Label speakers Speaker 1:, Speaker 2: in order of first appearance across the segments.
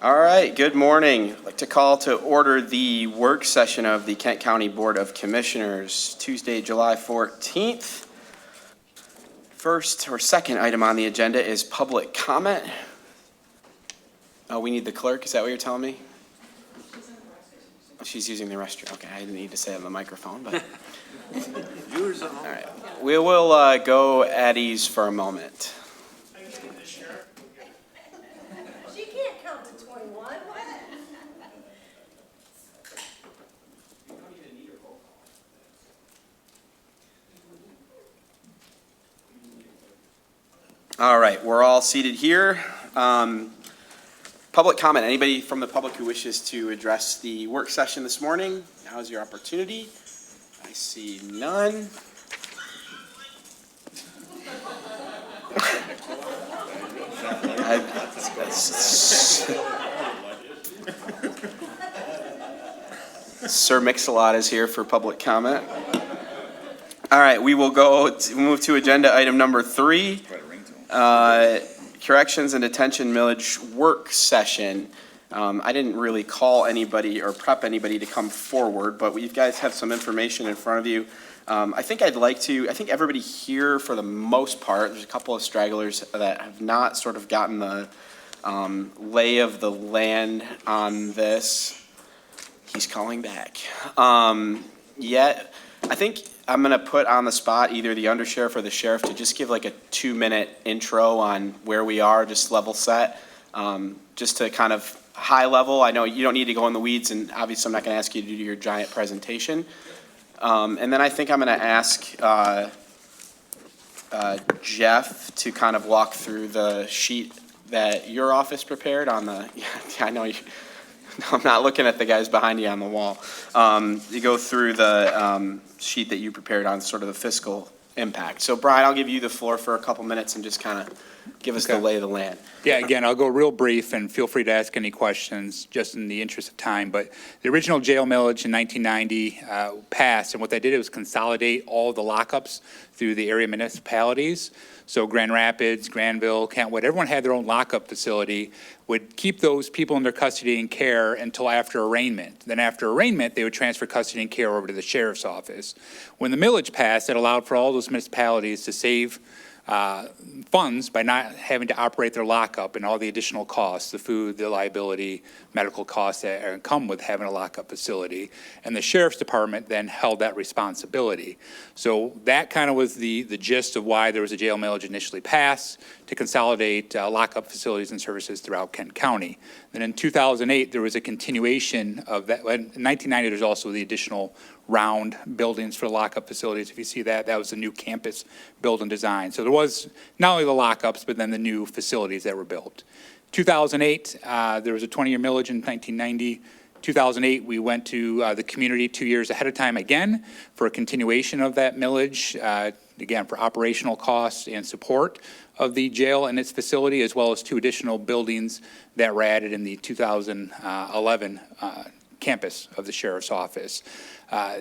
Speaker 1: All right, good morning. I'd like to call to order the work session of the Kent County Board of Commissioners, Tuesday, July 14th. First or second item on the agenda is public comment. Oh, we need the clerk, is that what you're telling me? She's using the restroom. Okay, I didn't need to say it on the microphone, but. All right, we will go at ease for a moment.
Speaker 2: She can't count to 21.
Speaker 1: All right, we're all seated here. Public comment, anybody from the public who wishes to address the work session this morning? Now is your opportunity. I see none. Sir Mix-a-Lot is here for public comment. All right, we will move to agenda item number 3. Corrections and detention millage work session. I didn't really call anybody or prep anybody to come forward, but you guys have some information in front of you. I think everybody here for the most part, there's a couple of stragglers that have not sort of gotten the lay of the land on this. He's calling back. Yet, I think I'm gonna put on the spot either the undersheriff or the sheriff to just give like a 2-minute intro on where we are, just level set, just to kind of high level. I know you don't need to go in the weeds, and obviously I'm not gonna ask you to do your giant presentation. And then I think I'm gonna ask Jeff to kind of walk through the sheet that your office prepared on the, I know you, I'm not looking at the guys behind you on the wall. You go through the sheet that you prepared on sort of the fiscal impact. So Brian, I'll give you the floor for a couple minutes and just kind of give us the lay of the land.
Speaker 3: Yeah, again, I'll go real brief and feel free to ask any questions just in the interest of time. But the original jail millage in 1990 passed, and what they did was consolidate all the lockups through the area municipalities. So Grand Rapids, Granville, Kentwood, everyone had their own lockup facility, would keep those people in their custody and care until after arraignment. Then after arraignment, they would transfer custody and care over to the sheriff's office. When the millage passed, it allowed for all those municipalities to save funds by not having to operate their lockup and all the additional costs, the food, the liability, medical costs that come with having a lockup facility. And the sheriff's department then held that responsibility. So that kind of was the gist of why there was a jail millage initially passed, to consolidate lockup facilities and services throughout Kent County. Then in 2008, there was a continuation of that. In 1990, there's also the additional round buildings for lockup facilities. If you see that, that was the new campus building design. So there was not only the lockups, but then the new facilities that were built. 2008, there was a 20-year millage in 1990. 2008, we went to the community 2 years ahead of time again for a continuation of that millage, again, for operational costs and support of the jail and its facility, as well as 2 additional buildings that were added in the 2011 campus of the sheriff's office.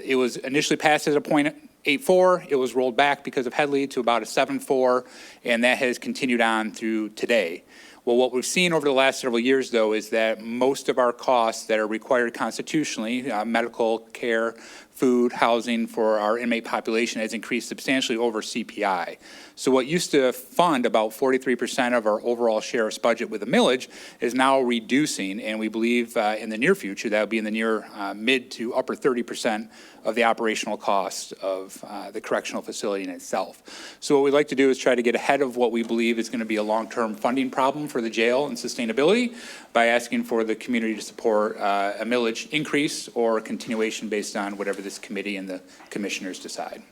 Speaker 3: It was initially passed as a 0.84. It was rolled back because of Headley to about a 7.4, and that has continued on through today. Well, what we've seen over the last several years, though, is that most of our costs that are required constitutionally, medical care, food, housing for our inmate population has increased substantially over CPI. So what used to fund about 43% of our overall sheriff's budget with a millage is now reducing, and we believe in the near future that will be in the near mid to upper 30% of the operational costs of the correctional facility in itself. So what we'd like to do is try to get ahead of what we believe is going to be a long-term funding problem for the jail and sustainability by asking for the community to support a millage increase or a continuation based on whatever this committee and the commissioners decide.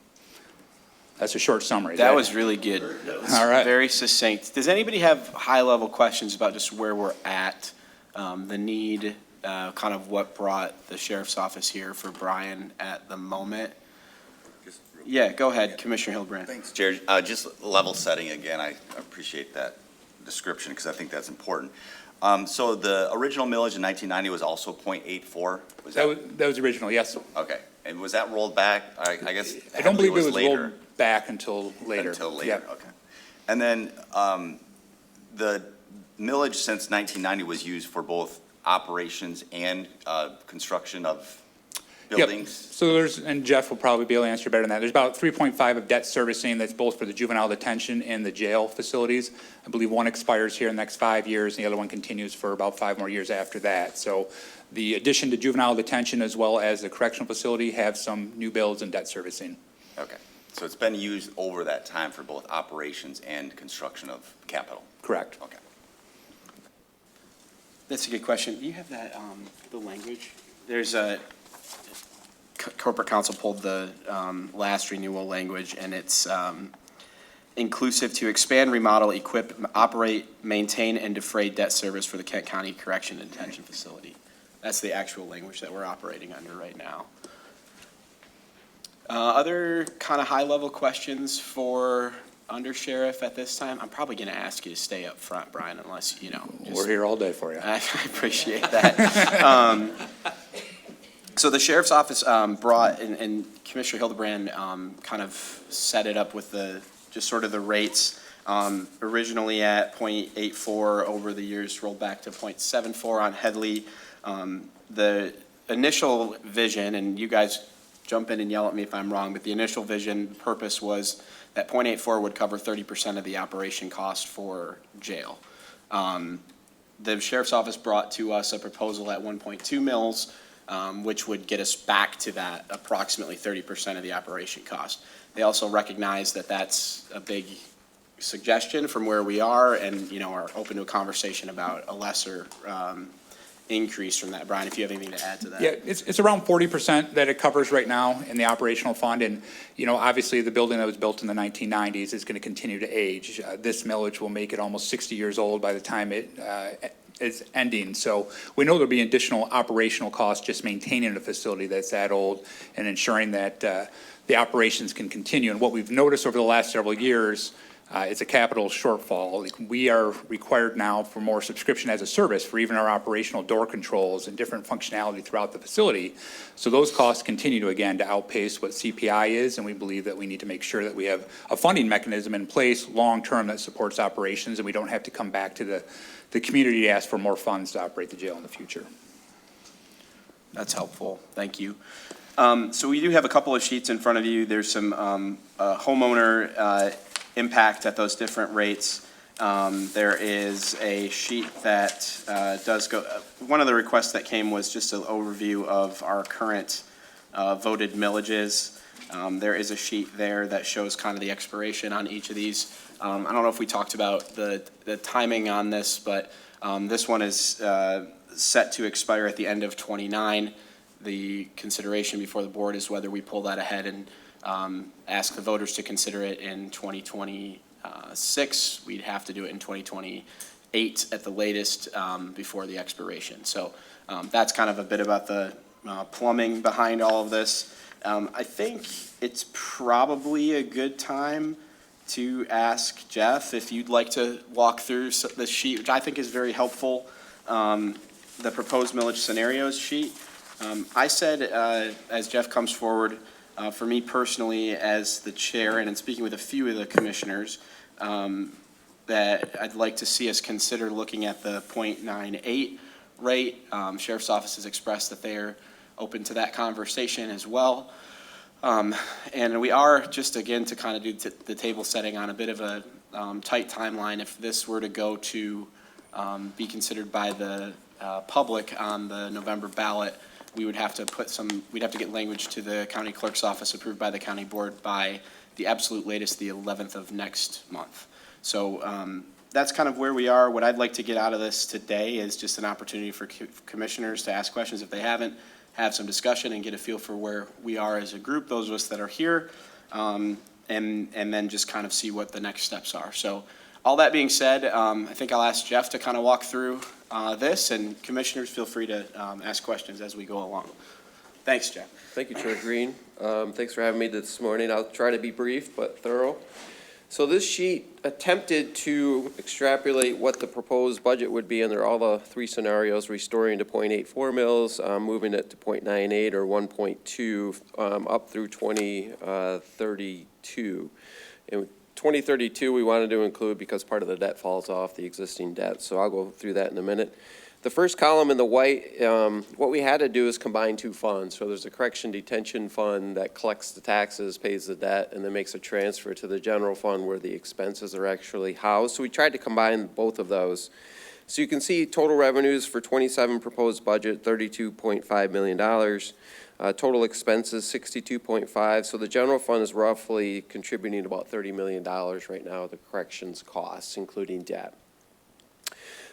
Speaker 3: That's a short summary.
Speaker 1: That was really good.
Speaker 3: All right.
Speaker 1: Very succinct. Does anybody have high-level questions about just where we're at, the need, kind of what brought the sheriff's office here for Brian at the moment? Yeah, go ahead, Commissioner Hildebrand.
Speaker 4: Thanks, Jared. Just level setting again, I appreciate that description because I think that's important. So the original millage in 1990 was also 0.84?
Speaker 3: That was original, yes.
Speaker 4: Okay. And was that rolled back? I guess
Speaker 3: I don't believe it was
Speaker 4: later.
Speaker 3: rolled back until later.
Speaker 4: Until later,
Speaker 3: Yep.
Speaker 4: okay. And then the millage since 1990 was used for both operations and construction of
Speaker 3: Yep.
Speaker 4: buildings?
Speaker 3: So there's, and Jeff will probably be able to answer better than that. There's about 3.5 of debt servicing that's both for the juvenile detention and the jail facilities. I believe one expires here in the next 5 years, and the other one continues for about 5 more years after that. So the addition to juvenile detention as well as the correctional facility have some new builds and debt servicing.
Speaker 4: Okay, so it's been used over that time for both operations and construction of capital?
Speaker 3: Correct.
Speaker 4: Okay.
Speaker 1: That's a good question. Do you have that, the language? There's a, corporate counsel pulled the last renewal language, and it's inclusive to expand, remodel, equip, operate, maintain, and defray debt service for the Kent County Correction and Detention Facility. That's the actual language that we're operating under right now. Other kind of high-level questions for Undersheriff at this time? I'm probably going to ask you to stay up front, Brian, unless, you know. just-
Speaker 3: We're here all day for you.
Speaker 1: I appreciate that. So the sheriff's office brought, and Commissioner Hildebrand kind of set it up with the, just sort of the rates, originally at .84, over the years rolled back to .74 on Headley. The initial vision, and you guys jump in and yell at me if I'm wrong, but the initial vision, purpose was that .84 would cover 30% of the operation cost for jail. The sheriff's office brought to us a proposal at 1.2 mils, which would get us back to that approximately 30% of the operation cost. They also recognize that that's a big suggestion from where we are, and, you know, are open to a conversation about a lesser increase from that. Brian, if you have anything to add to that.
Speaker 3: Yeah, it's around 40% that it covers right now in the operational fund. And, you know, obviously the building that was built in the 1990s is going to continue to age. This millage will make it almost 60 years old by the time it is ending. So we know there'll be additional operational costs just maintaining a facility that's that old and ensuring that the operations can continue. And what we've noticed over the last several years, it's a capital shortfall. Like, we are required now for more subscription as a service for even our operational door controls and different functionality throughout the facility. So those costs continue to, again, to outpace what CPI is, and we believe that we need to make sure that we have a funding mechanism in place long-term that supports operations, and we don't have to come back to the community to ask for more funds to operate the jail in the future.
Speaker 1: That's helpful. Thank you. So we do have a couple of sheets in front of you. There's some homeowner impact at those different rates. There is a sheet that does go, one of the requests that came was just an overview of our current voted millages. There is a sheet there that shows kind of the expiration on each of these. I don't know if we talked about the timing on this, but this one is set to expire at the end of '29. The consideration before the board is whether we pull that ahead and ask the voters to consider it in 2026. We'd have to do it in 2028 at the latest before the expiration. So that's kind of a bit about the plumbing behind all of this. I think it's probably a good time to ask Jeff if you'd like to walk through the sheet, which I think is very helpful, the proposed millage scenarios sheet. I said, as Jeff comes forward, for me personally, as the chair, and in speaking with a few of the commissioners, that I'd like to see us consider looking at the .98 rate. Sheriff's Office has expressed that they're open to that conversation as well. And we are, just again, to kind of do the table setting on a bit of a tight timeline, if this were to go to be considered by the public on the November ballot, we would have to we'd have to get language to the county clerk's office approved by the county board by the absolute latest, the 11th of next month. So that's kind of where we are. What I'd like to get out of this today is just an opportunity for commissioners to ask questions if they haven't, have some discussion and get a feel for where we are as a group, those of us that are here, and then just kind of see what the next steps are. So all that being said, I think I'll ask Jeff to kind of walk through this, and commissioners, feel free to ask questions as we go along. Thanks, Jeff.
Speaker 5: Thank you, Chair Green. Thanks for having me this morning. I'll try to be brief but thorough. So this sheet attempted to extrapolate what the proposed budget would be under all the three scenarios: restoring to .84 mils, moving it to .98 or 1.2, up through 2032. And 2032, we wanted to include because part of the debt falls off, the existing debt, so I'll go through that in a minute. The first column in the white, what we had to do is combine two funds. So there's a correction detention fund that collects the taxes, pays the debt, and then makes a transfer to the general fund where the expenses are actually housed. So we tried to combine both of those. So you can see total revenues for 27 proposed budget, $32.5 million. Total expenses, 62.5. So the general fund is roughly contributing about $30 million right now, the corrections costs, including debt.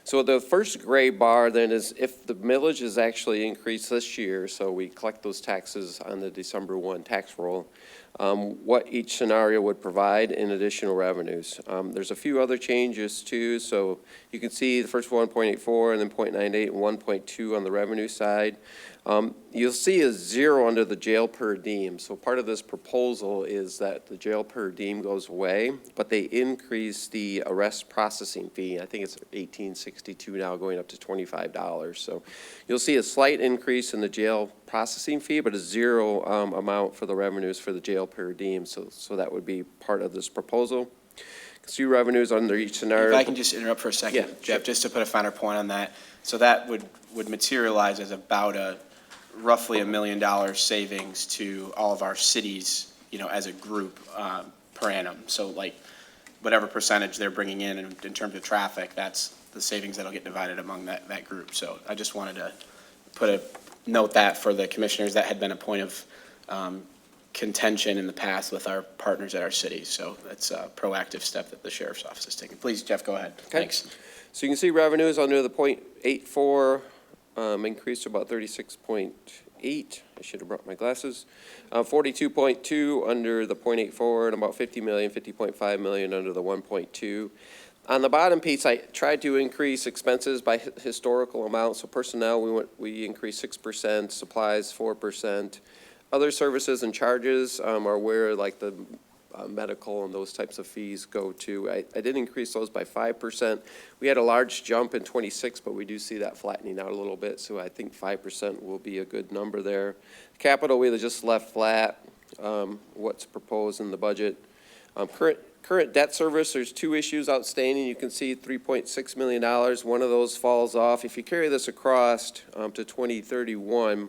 Speaker 5: So the first gray bar then is if the millage is actually increased this year, so we collect those taxes on the December 1 tax roll, what each scenario would provide in additional revenues. There's a few other changes too, so you can see the first one, 0.84, and then 0.98 and 1.2 on the revenue side. You'll see a 0 under the jail per diem. So part of this proposal is that the jail per diem goes away, but they increase the arrest processing fee. I think it's $18.62 now, going up to $25. So you'll see a slight increase in the jail processing fee, but a 0 amount for the revenues for the jail per diem. So that would be part of this proposal. See revenues under each scenario.
Speaker 1: If I can just interrupt for a second,
Speaker 5: Yeah,
Speaker 1: Jeff, just to put a finer point on that. So that would materialize as about roughly $1 million savings to all of our cities, as a group, per annum. So like, whatever percentage they're bringing in terms of traffic, that's the savings that'll get divided among that group. So I just wanted to note that for the commissioners. That had been a point of contention in the past with our partners at our cities. So that's a proactive step that the sheriff's office is taking. Please, Jeff, go ahead.
Speaker 5: Okay.
Speaker 1: Thanks.
Speaker 5: So you can see revenues under the 0.84 increased to about 36.8. I should have brought my glasses. 42.2 under the 0.84 and about 50.5 million under the 1.2. On the bottom piece, I tried to increase expenses by historical amounts. So personnel, we increased 6%, supplies 4%. Other services and charges are where like the medical and those types of fees go to. I did increase those by 5%. We had a large jump in 26, but we do see that flattening out a little bit, so I think 5% will be a good number there. Capital, we just left flat, what's proposed in the budget. Current debt service, there's 2 issues outstanding. You can see $3.6 million. One of those falls off. If you carry this across to 2031,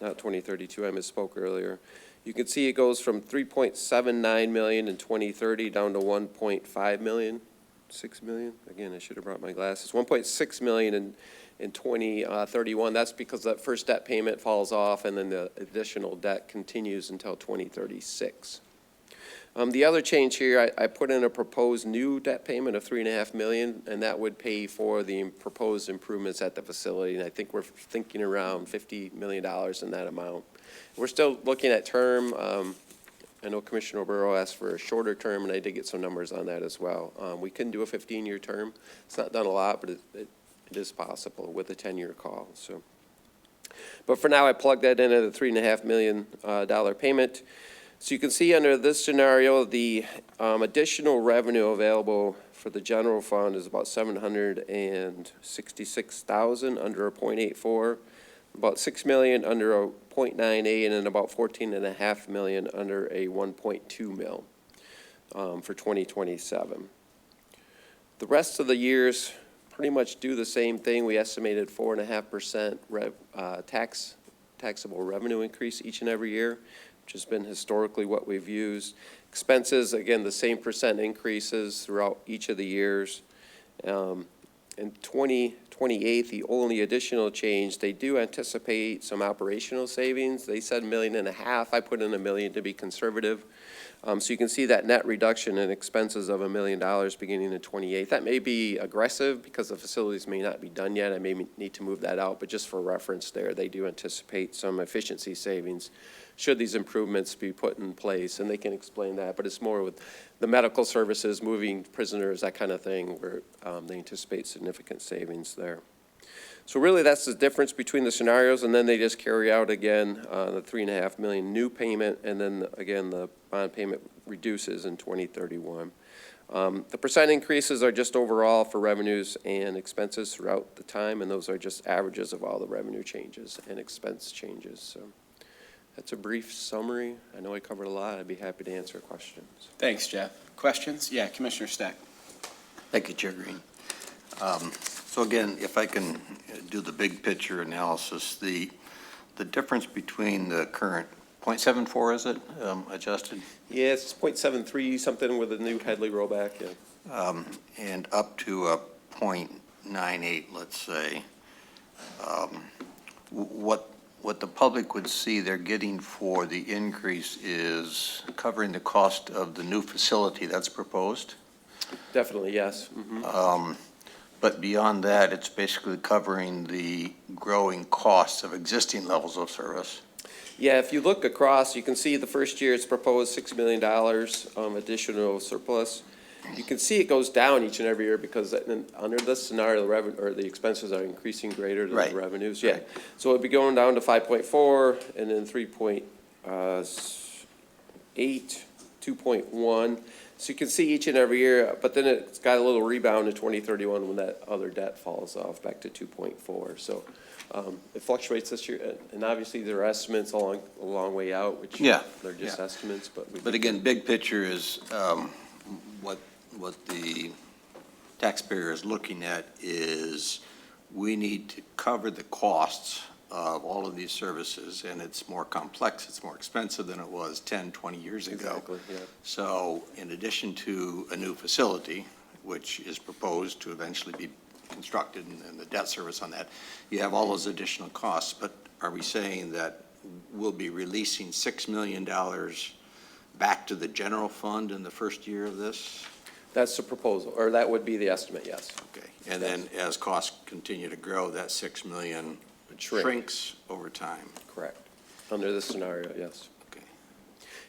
Speaker 5: not 2032, I misspoke earlier. You can see it goes from 3.79 million in 2030 down to 1.5 million, 6 million. Again, I should have brought my glasses. 1.6 million in 2031. That's because that first debt payment falls off and then the additional debt continues until 2036. The other change here, I put in a proposed new debt payment of $3.5 million, and that would pay for the proposed improvements at the facility. And I think we're thinking around $50 million in that amount. We're still looking at term. I know Commissioner Burrow asked for a shorter term, and I did get some numbers on that as well. We couldn't do a 15-year term. It's not done a lot, but it is possible with a 10-year call. So, but for now, I plugged that in at a $3.5 million payment. So you can see under this scenario, the additional revenue available for the general fund is about $766,000 under a 0.84, about $6 million under a 0.98, and then about $14.5 million under a 1.2 mil for 2027. The rest of the years pretty much do the same thing. We estimated 4.5% taxable revenue increase each and every year, which has been historically what we've used. Expenses, again, the same percent increases throughout each of the years. In 2028, the only additional change, they do anticipate some operational savings. They said $1.5 million. I put in $1 million to be conservative. So you can see that net reduction in expenses of $1 million beginning in 28. That may be aggressive because the facilities may not be done yet. I may need to move that out, but just for reference there, they do anticipate some efficiency savings should these improvements be put in place, and they can explain that, but it's more with the medical services, moving prisoners, that kind of thing, where they anticipate significant savings there. So really that's the difference between the scenarios, and then they just carry out again the $3.5 million new payment, and then again the bond payment reduces in 2031. The percent increases are just overall for revenues and expenses throughout the time, and those are just averages of all the revenue changes and expense changes. So That's a brief summary. I know I covered a lot. I'd be happy to answer questions.
Speaker 1: Thanks, Jeff. Questions? Yeah, Commissioner Stack.
Speaker 6: Thank you, Chair Green. So again, if I can do the big picture analysis, the difference between the current 0.74, is it, adjusted,
Speaker 5: Yeah, it's 0.73 something with a new Headley rollback, yeah.
Speaker 6: and up to a 0.98, let's say, what the public would see they're getting for the increase is covering the cost of the new facility that's proposed.
Speaker 5: Definitely, yes. Mhm.
Speaker 6: But beyond that, it's basically covering the growing costs of existing levels of service.
Speaker 5: Yeah, if you look across, you can see the first year it's proposed $6 million additional surplus. You can see it goes down each and every year because under this scenario, the expenses are increasing greater than
Speaker 6: Right.
Speaker 5: the revenues. Yeah, so it'd be going down to 5.4 and then 3.8, 2.1. So you can see each and every year, but then it's got a little rebound in 2031 when that other debt falls off back to 2.4. So it fluctuates this year, and obviously there are estimates a long way out, which
Speaker 6: Yeah,
Speaker 5: they're just
Speaker 6: yeah.
Speaker 5: estimates, but
Speaker 6: But again, big picture is, what the taxpayer is looking at is we need to cover the costs of all of these services, and it's more complex, it's more expensive than it was 10, 20 years ago.
Speaker 5: Exactly, yeah.
Speaker 6: So in addition to a new facility, which is proposed to eventually be constructed and the debt service on that, you have all those additional costs. But are we saying that we'll be releasing $6 million back to the general fund in the first year of this?
Speaker 5: That's the proposal, or that would be the estimate, yes.
Speaker 6: Okay, and then as costs continue to grow, that 6 million
Speaker 5: Shrink.
Speaker 6: shrinks over time.
Speaker 5: Correct. Under this scenario, yes.
Speaker 6: Okay.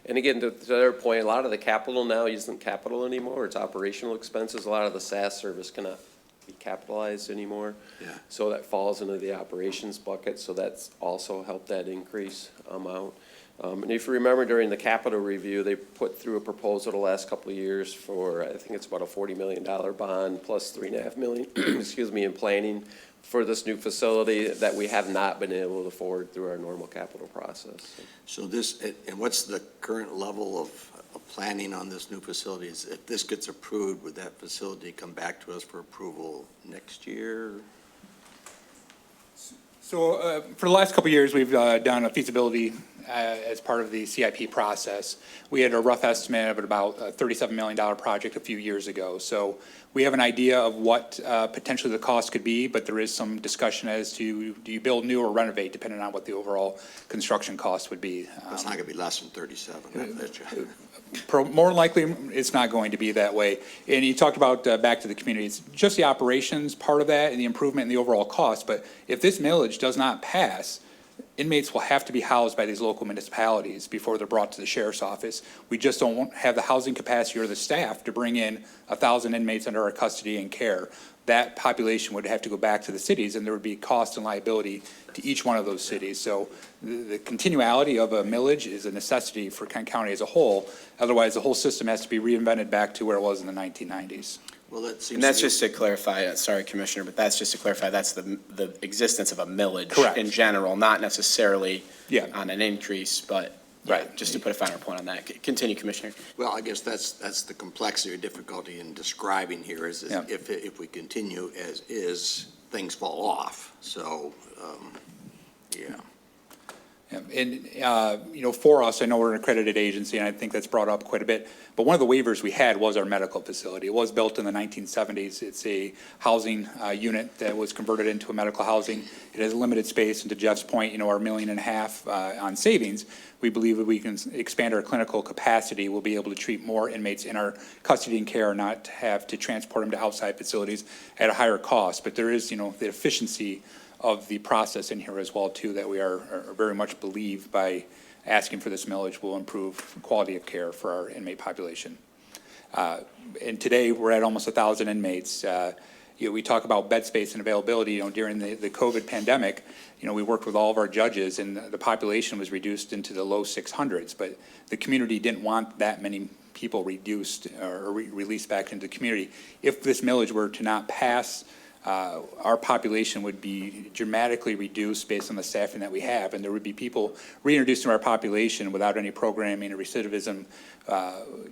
Speaker 5: And again, to their point, a lot of the capital now isn't capital anymore, it's operational expenses. A lot of the SaaS service cannot be capitalized anymore.
Speaker 6: Yeah.
Speaker 5: So that falls into the operations bucket, so that's also helped that increase amount. And if you remember during the capital review, they put through a proposal the last couple of years for, I think it's about a $40 million bond plus $3.5 million, excuse me, in planning for this new facility that we have not been able to afford through our normal capital process.
Speaker 6: So this, and what's the current level of planning on this new facility? If this gets approved, would that facility come back to us for approval next year?
Speaker 3: So for the last couple of years, we've done a feasibility as part of the CIP process. We had a rough estimate of about a $37 million project a few years ago. So we have an idea of what potentially the cost could be, but there is some discussion as to do you build new or renovate, depending on what the overall construction cost would be.
Speaker 6: It's not going to be less than 37. I bet you.
Speaker 3: More likely, it's not going to be that way. And you talked about back to the community. It's just the operations part of that and the improvement in the overall cost. But if this millage does not pass, inmates will have to be housed by these local municipalities before they're brought to the sheriff's office. We just don't have the housing capacity or the staff to bring in 1,000 inmates under our custody and care. That population would have to go back to the cities, and there would be cost and liability to each one of those cities. So the continuality of a millage is a necessity for Kent County as a whole. Otherwise, the whole system has to be reinvented back to where it was in the 1990s.
Speaker 6: Well, that seems
Speaker 1: And that's
Speaker 6: to be-
Speaker 1: just to clarify, sorry, Commissioner, but that's just to clarify, that's the existence of a millage
Speaker 3: Correct.
Speaker 1: in general, not necessarily
Speaker 3: Yeah.
Speaker 1: on an increase, but,
Speaker 3: Right.
Speaker 1: just to put a finer point on that. Continue, Commissioner.
Speaker 6: Well, I guess that's the complexity or difficulty in describing here is
Speaker 3: Yeah.
Speaker 6: if we continue as is, things fall off. So, yeah.
Speaker 3: Yeah, and, for us, I know we're an accredited agency, and I think that's brought up quite a bit, but one of the waivers we had was our medical facility. It was built in the 1970s. It's a housing unit that was converted into a medical housing. It has limited space, and to Jeff's point, our $1.5 million on savings, we believe that we can expand our clinical capacity. We'll be able to treat more inmates in our custody and care, not have to transport them to outside facilities at a higher cost. But there is, the efficiency of the process in here as well, too, that we are very much believe by asking for this millage will improve quality of care for our inmate population. And today, we're at almost 1,000 inmates. We talk about bed space and availability, during the COVID pandemic, we worked with all of our judges, and the population was reduced into the low 600s, but the community didn't want that many people reduced or released back into the community. If this millage were to not pass, our population would be dramatically reduced based on the staffing that we have, and there would be people reintroduced to our population without any programming or recidivism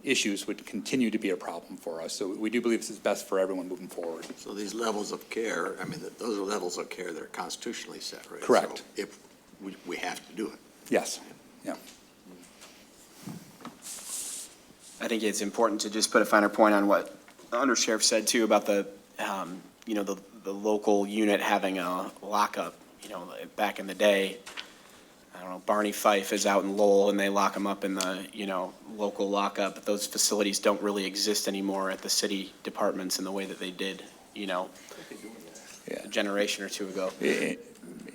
Speaker 3: issues would continue to be a problem for us. So we do believe this is best for everyone moving forward.
Speaker 6: So these levels of care, I mean, those are levels of care that are constitutionally set, right?
Speaker 3: Correct.
Speaker 6: So if we have to do it.
Speaker 3: Yes, yeah.
Speaker 1: I think it's important to just put a finer point on what the undersheriff said too about the, you know, the local unit having a lockup. You know, back in the day, I don't know, Barney Fife is out in Lowell and they lock him up in the, you know, local lockup. But those facilities don't really exist anymore at the city departments in the way that they did, you know, a generation or two ago.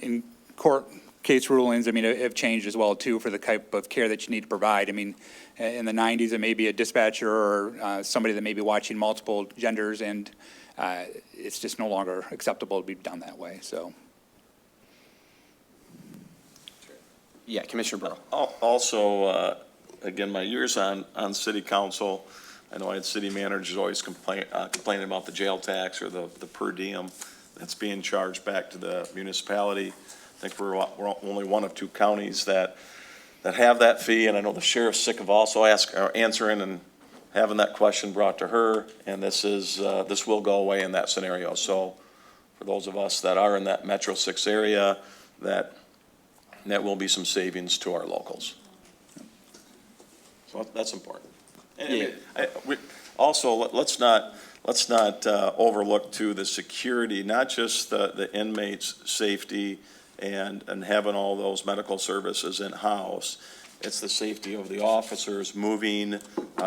Speaker 3: In court case rulings, I mean, have changed as well too for the type of care that you need to provide. I mean, in the 90s, it may be a dispatcher or somebody that may be watching multiple genders, and it's just no longer acceptable to be done that way, so.
Speaker 1: Yeah, Commissioner Burrow.
Speaker 7: Also, again, my years on city council, I know I had city managers always complaining about the jail tax or the per diem that's being charged back to the municipality. I think we're only one of two counties that have that fee, and I know the sheriff's sick of also answering and having that question brought to her, and this will go away in that scenario. So for those of us that are in that Metro 6 area, that will be some savings to our locals. So that's important. And also, let's not overlook too the security, not just the inmates' safety and having all those medical services in-house. It's the safety of the officers moving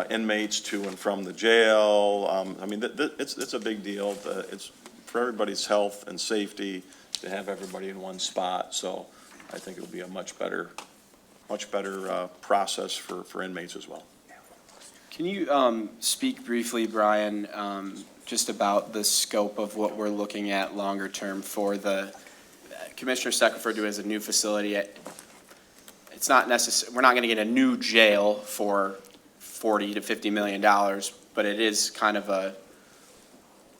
Speaker 7: inmates to and from the jail. I mean, it's a big deal. It's for everybody's health and safety to have everybody in one spot. So I think it'll be a much better process for inmates as well.
Speaker 1: Can you speak briefly, Brian, just about the scope of what we're looking at longer term for the, Commissioner Steck referred to as a new facility. It's not necessary, we're not going to get a new jail for $40 to $50 million, but it is kind of a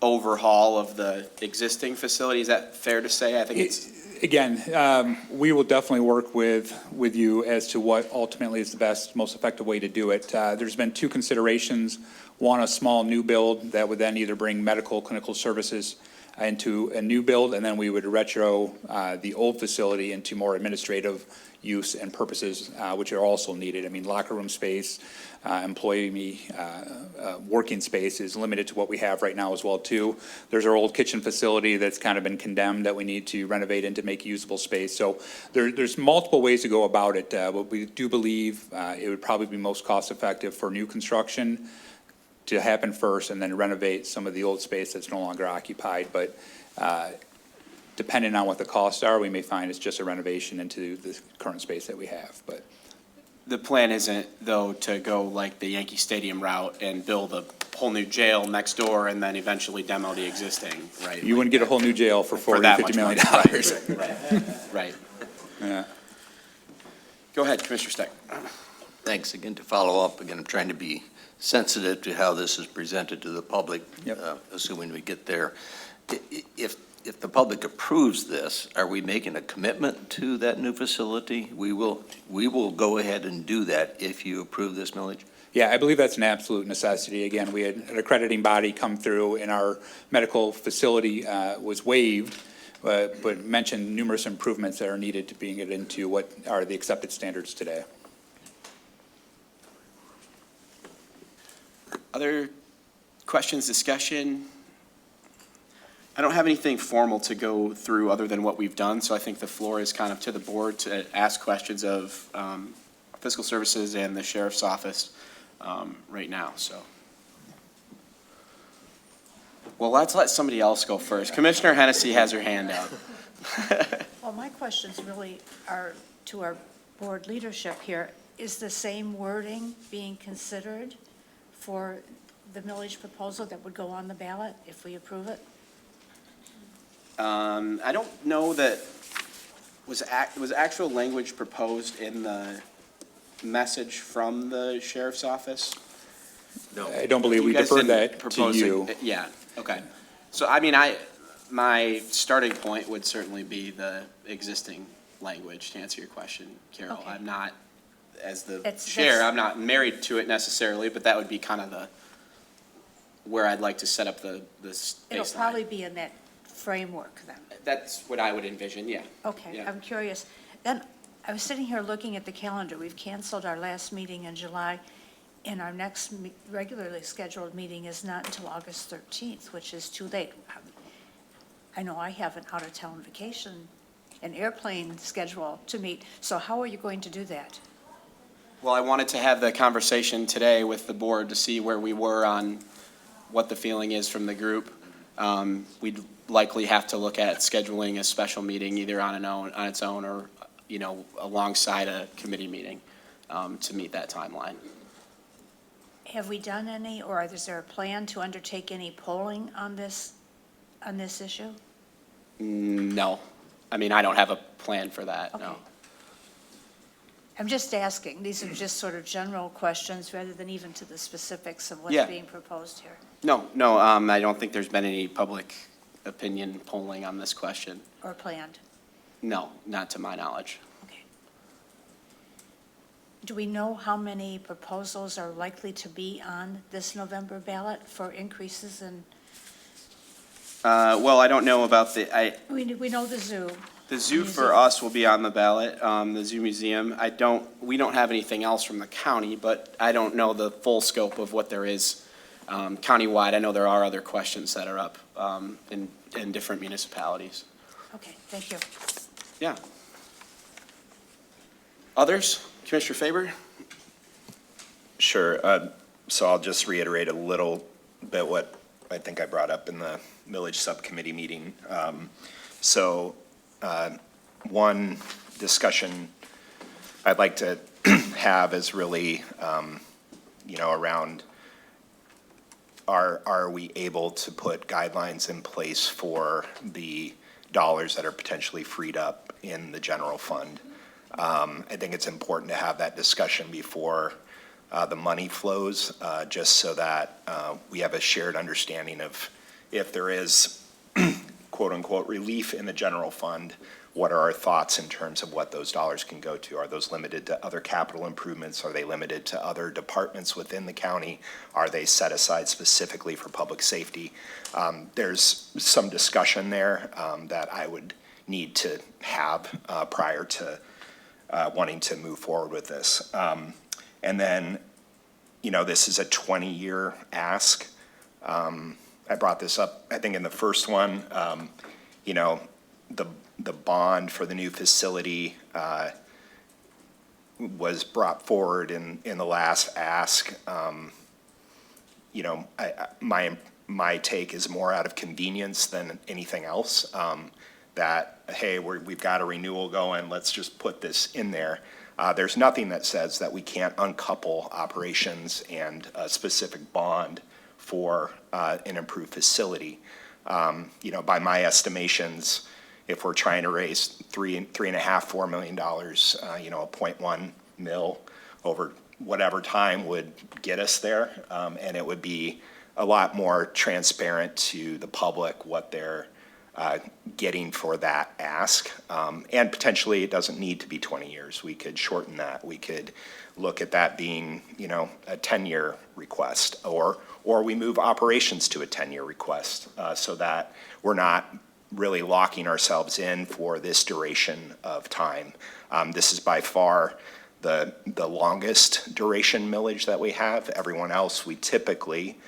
Speaker 1: overhaul of the existing facility. Is that fair to say? I think it's.
Speaker 3: Again, we will definitely work with you as to what ultimately is the best, most effective way to do it. There's been two considerations. One, a small new build that would then either bring medical, clinical services into a new build, and then we would retro the old facility into more administrative use and purposes, which are also needed. I mean, locker room space, employee working space is limited to what we have right now as well, too. There's our old kitchen facility that's kind of been condemned that we need to renovate into make usable space. So there's multiple ways to go about it, but we do believe it would probably be most cost-effective for new construction to happen first and then renovate some of the old space that's no longer occupied. But depending on what the costs are, we may find it's just a renovation into the current space that we have. But
Speaker 1: The plan isn't, though, to go like the Yankee Stadium route and build a whole new jail next door and then eventually demo the existing, right?
Speaker 3: you wouldn't get a whole new jail for $40,
Speaker 1: that
Speaker 3: $50
Speaker 1: much
Speaker 3: million.
Speaker 1: money. Right.
Speaker 3: Yeah.
Speaker 1: Go ahead, Commissioner Steck.
Speaker 6: Thanks again. To follow up, again, I'm trying to be sensitive to how this is presented to the public,
Speaker 3: Yep.
Speaker 6: assuming we get there. If the public approves this, are we making a commitment to that new facility? We will go ahead and do that if you approve this millage?
Speaker 3: Yeah, I believe that's an absolute necessity. Again, we had an accrediting body come through and our medical facility was waived, but mentioned numerous improvements that are needed to bring it into what are the accepted standards today.
Speaker 1: Other questions, discussion? I don't have anything formal to go through other than what we've done, so I think the floor is kind of to the board to ask questions of fiscal services and the sheriff's office right now, so. Well, let's let somebody else go first. Commissioner Hennessy has her hand up.
Speaker 2: Well, my questions really are to our board leadership here. Is the same wording being considered for the millage proposal that would go on the ballot if we approve it?
Speaker 1: I don't know that, was actual language proposed in the message from the sheriff's office?
Speaker 3: I don't believe we
Speaker 1: You guys
Speaker 3: deferred
Speaker 1: didn't
Speaker 3: that to
Speaker 1: propose it.
Speaker 3: you.
Speaker 1: Yeah, okay. So, I mean, My starting point would certainly be the existing language, to answer your question, Carol.
Speaker 2: Okay.
Speaker 1: I'm not, as the
Speaker 2: That's-
Speaker 1: chair,
Speaker 2: that's-
Speaker 1: I'm not married to it necessarily, but that would be kind of where I'd like to set up the baseline.
Speaker 2: It'll probably be in that framework then.
Speaker 1: That's what I would envision, yeah.
Speaker 2: Okay,
Speaker 1: Yeah.
Speaker 2: I'm curious. Then, I was sitting here looking at the calendar. We've canceled our last meeting in July, and our next regularly scheduled meeting is not until August 13th, which is too late. I know I have an out-of-town vacation, an airplane schedule to meet, so how are you going to do that?
Speaker 1: Well, I wanted to have the conversation today with the board to see where we were on what the feeling is from the group. We'd likely have to look at scheduling a special meeting either on its own or, alongside a committee meeting to meet that timeline.
Speaker 2: Have we done any, or is there a plan to undertake any polling on this issue?
Speaker 1: No. I mean, I don't have a plan for that, no.
Speaker 2: Okay. I'm just asking. These are just sort of general questions rather than even to the specifics of what's
Speaker 1: Yeah.
Speaker 2: being proposed here
Speaker 1: No, I don't think there's been any public opinion polling on this question.
Speaker 2: or planned.
Speaker 1: No, not to my knowledge.
Speaker 2: Okay. Do we know how many proposals are likely to be on this November ballot for increases in,
Speaker 1: Well, I don't know about
Speaker 2: we know the zoo.
Speaker 1: the zoo for
Speaker 2: Museum.
Speaker 1: us will be on the ballot, the zoo museum. We don't have anything else from the county, but I don't know the full scope of what there is countywide. I know there are other questions that are up in different municipalities.
Speaker 2: Okay, thank you.
Speaker 1: Yeah. Others? Commissioner Faber?
Speaker 8: Sure. So I'll just reiterate a little bit what I think I brought up in the millage subcommittee meeting. One discussion I'd like to have is really, around are we able to put guidelines in place for the dollars that are potentially freed up in the general fund? I think it's important to have that discussion before the money flows, just so that we have a shared understanding of if there is quote-unquote relief in the general fund, what are our thoughts in terms of what those dollars can go to? Are those limited to other capital improvements? Are they limited to other departments within the county? Are they set aside specifically for public safety? There's some discussion there that I would need to have prior to wanting to move forward with this. And then, this is a 20-year ask. I brought this up, I think, in the first one. The bond for the new facility was brought forward in the last ask. My take is more out of convenience than anything else. That, hey, we've got a renewal going, let's just put this in there. There's nothing that says that we can't uncouple operations and a specific bond for an improved facility. By my estimations, if we're trying to raise $4 million, a 0.1 mil over whatever time would get us there. And it would be a lot more transparent to the public what they're getting for that ask. And potentially, it doesn't need to be 20 years. We could shorten that. We could look at that being, a 10-year request, or we move operations to a 10-year request, so that we're not really locking ourselves in for this duration of time. This is by far the longest duration millage that we have. Everyone else, we typically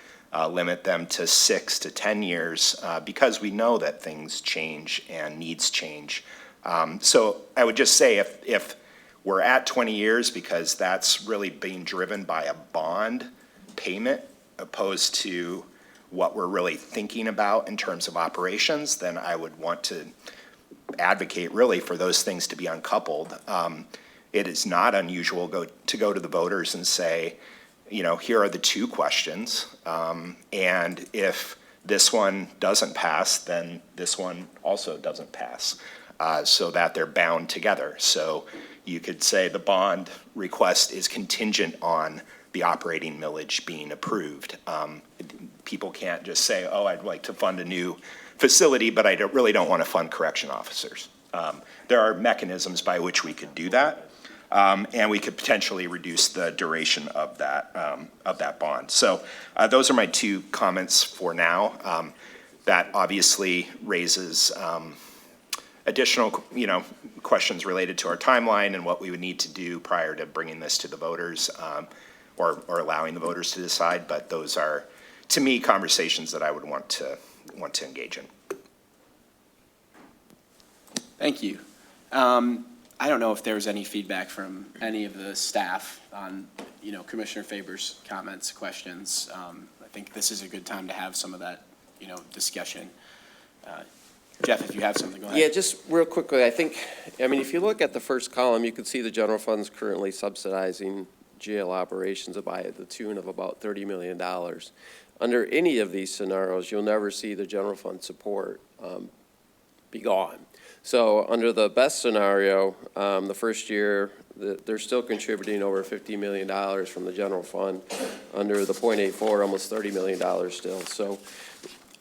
Speaker 8: limit them to 6 to 10 years because we know that things change and needs change. So I would just say if we're at 20 years because that's really being driven by a bond payment opposed to what we're really thinking about in terms of operations, then I would want to advocate really for those things to be uncoupled. It is not unusual to go to the voters and say, here are the two questions, and if this one doesn't pass, then this one also doesn't pass, so that they're bound together. So you could say the bond request is contingent on the operating millage being approved. People can't just say, oh, I'd like to fund a new facility, but I really don't want to fund correction officers. There are mechanisms by which we could do that, and we could potentially reduce the duration of that bond. So those are my two comments for now. That obviously raises additional, questions related to our timeline and what we would need to do prior to bringing this to the voters, or allowing the voters to decide. But those are, to me, conversations that I would want to engage in.
Speaker 1: Thank you. I don't know if there was any feedback from any of the staff on, Commissioner Faber's comments, questions. I think this is a good time to have some of that, discussion. Jeff, if you have something, go ahead.
Speaker 5: Yeah, just real quickly, if you look at the first column, you can see the general fund's currently subsidizing jail operations by the tune of about $30 million. Under any of these scenarios, you'll never see the general fund support be gone. So under the best scenario, the first year, they're still contributing over $50 million from the general fund. Under the 0.84, almost $30 million still. So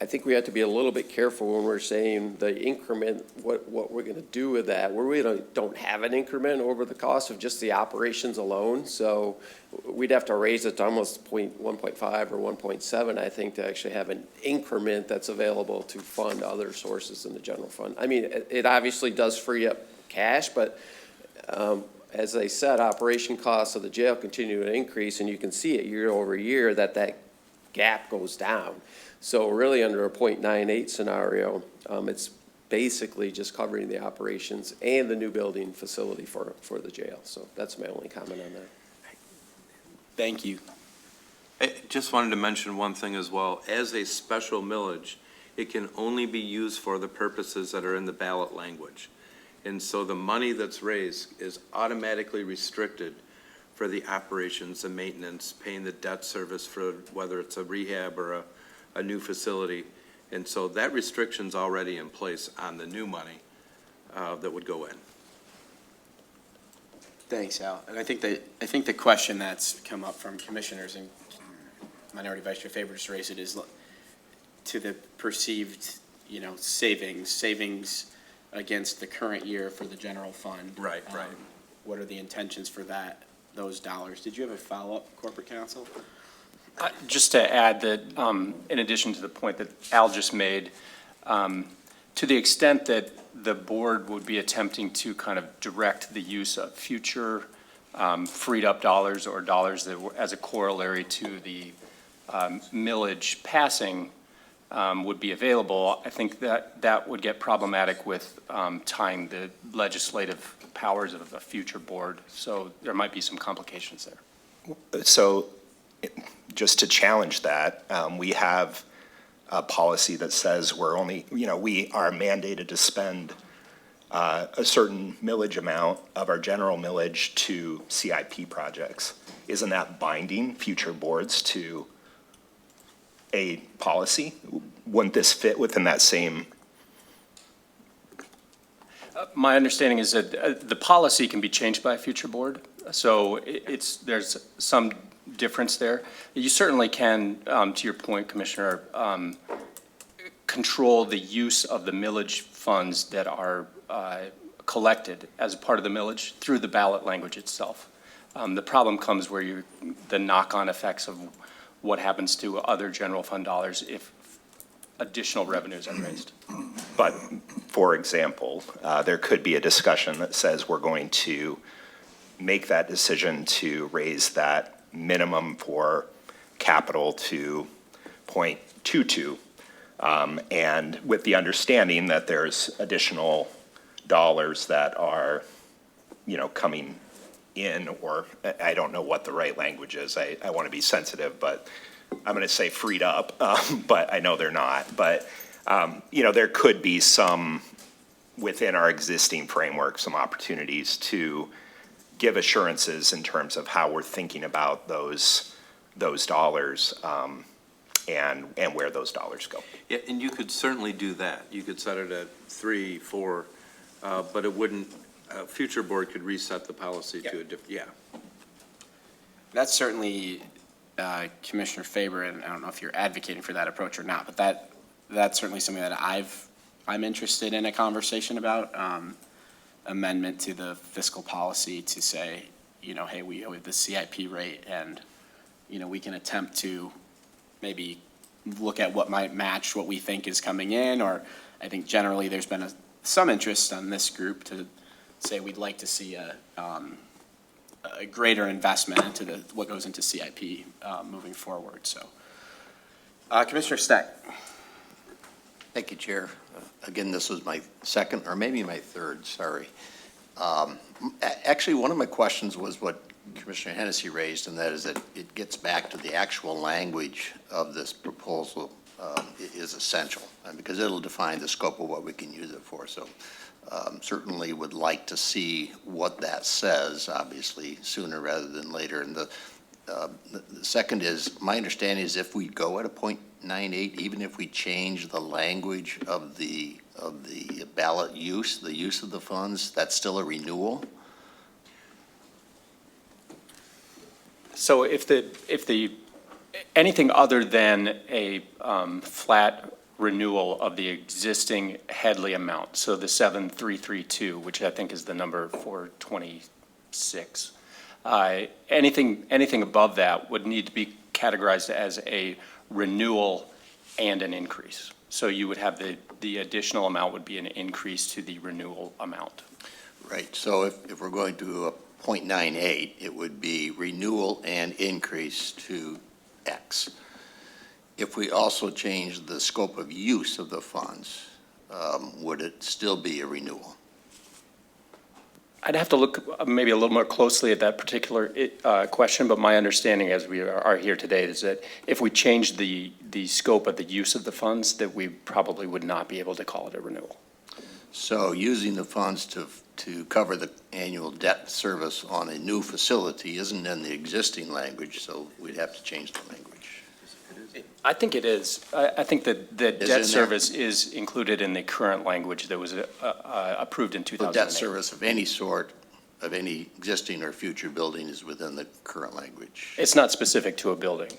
Speaker 5: I think we have to be a little bit careful when we're saying the increment, what we're going to do with that. We really don't have an increment over the cost of just the operations alone. So we'd have to raise it to almost 1.5 or 1.7, I think, to actually have an increment that's available to fund other sources in the general fund. I mean, it obviously does free up cash, but as I said, operation costs of the jail continue to increase, and you can see it year over year that gap goes down. So really, under a 0.98 scenario, it's basically just covering the operations and the new building facility for the jail. So that's my only comment on that.
Speaker 1: Thank you.
Speaker 9: I just wanted to mention one thing as well. As a special millage, it can only be used for the purposes that are in the ballot language. And so the money that's raised is automatically restricted for the operations and maintenance, paying the debt service for whether it's a rehab or a new facility. And so that restriction's already in place on the new money that would go in.
Speaker 1: Thanks, Al. And I think the question that's come up from commissioners, and Minority Vice Chair Faber just raised it, is to the perceived, savings against the current year for the general fund.
Speaker 9: Right.
Speaker 1: What are the intentions for those dollars? Did you have a follow-up, Corporate Counsel?
Speaker 10: Just to add that, in addition to the point that Al just made, to the extent that the board would be attempting to kind of direct the use of future freed up dollars or dollars that were as a corollary to the millage passing would be available, I think that would get problematic with tying the legislative powers of a future board. So there might be some complications there.
Speaker 8: So just to challenge that, we have a policy that says we're only, we are mandated to spend a certain millage amount of our general millage to CIP projects. Isn't that binding future boards to a policy? Wouldn't this fit within that same?
Speaker 10: My understanding is that the policy can be changed by a future board. So there's some difference there. You certainly can, to your point, Commissioner, control the use of the millage funds that are collected as a part of the millage through the ballot language itself. The problem comes where the knock-on effects of what happens to other general fund dollars if additional revenues are raised.
Speaker 8: But, for example, there could be a discussion that says we're going to make that decision to raise that minimum for capital to 0.22, and with the understanding that there's additional dollars that are, coming in, or I don't know what the right language is. I want to be sensitive, but I'm going to say freed up, but I know they're not. But, there could be some, within our existing framework, some opportunities to give assurances in terms of how we're thinking about those dollars and where those dollars go.
Speaker 9: Yeah, and you could certainly do that. You could set it at 3, 4, but it wouldn't, a future board could reset the policy to a different,
Speaker 1: That's certainly Commissioner Faber, and I don't know if you're advocating for that approach or not, but that's certainly something that I'm interested in a conversation about, amendment to the fiscal policy to say, you know, hey, we have the CIP rate, and, you know, we can attempt to maybe look at what might match what we think is coming in, or I think generally there's been some interest on this group to say we'd like to see a greater investment into what goes into CIP moving forward, so. Commissioner Steck.
Speaker 6: Thank you, Chair. Again, this was my second, or maybe my third, sorry. Actually, one of my questions was what Commissioner Hennessy raised, and that is that it gets back to the actual language of this proposal is essential, because it'll define the scope of what we can use it for. So certainly would like to see what that says, obviously, sooner rather than later. And the second is, my understanding is if we go at a 0.98, even if we change the language of the ballot use, the use of the funds, that's still a renewal?
Speaker 10: So if anything other than a flat renewal of the existing Headley amount, so the 7,332, which I think is the number for 26, anything above that would need to be categorized as a renewal and an increase. So you would have the additional amount would be an increase to the renewal amount.
Speaker 6: Right, so if we're going to a 0.98, it would be renewal and increase to X. If we also change the scope of use of the funds, would it still be a renewal?
Speaker 10: I'd have to look maybe a little more closely at that particular question, but my understanding as we are here today is that if we change the scope of the use of the funds, that we probably would not be able to call it a renewal.
Speaker 6: So using the funds to cover the annual debt service on a new facility isn't in the existing language, so we'd have to change the language.
Speaker 10: I think it is. I think that the
Speaker 6: Is it in
Speaker 10: debt
Speaker 6: there?
Speaker 10: service is included in the current language that was approved in
Speaker 6: The
Speaker 10: 2008.
Speaker 6: debt service of any sort, of any existing or future building is within the current language.
Speaker 10: It's not specific to a building.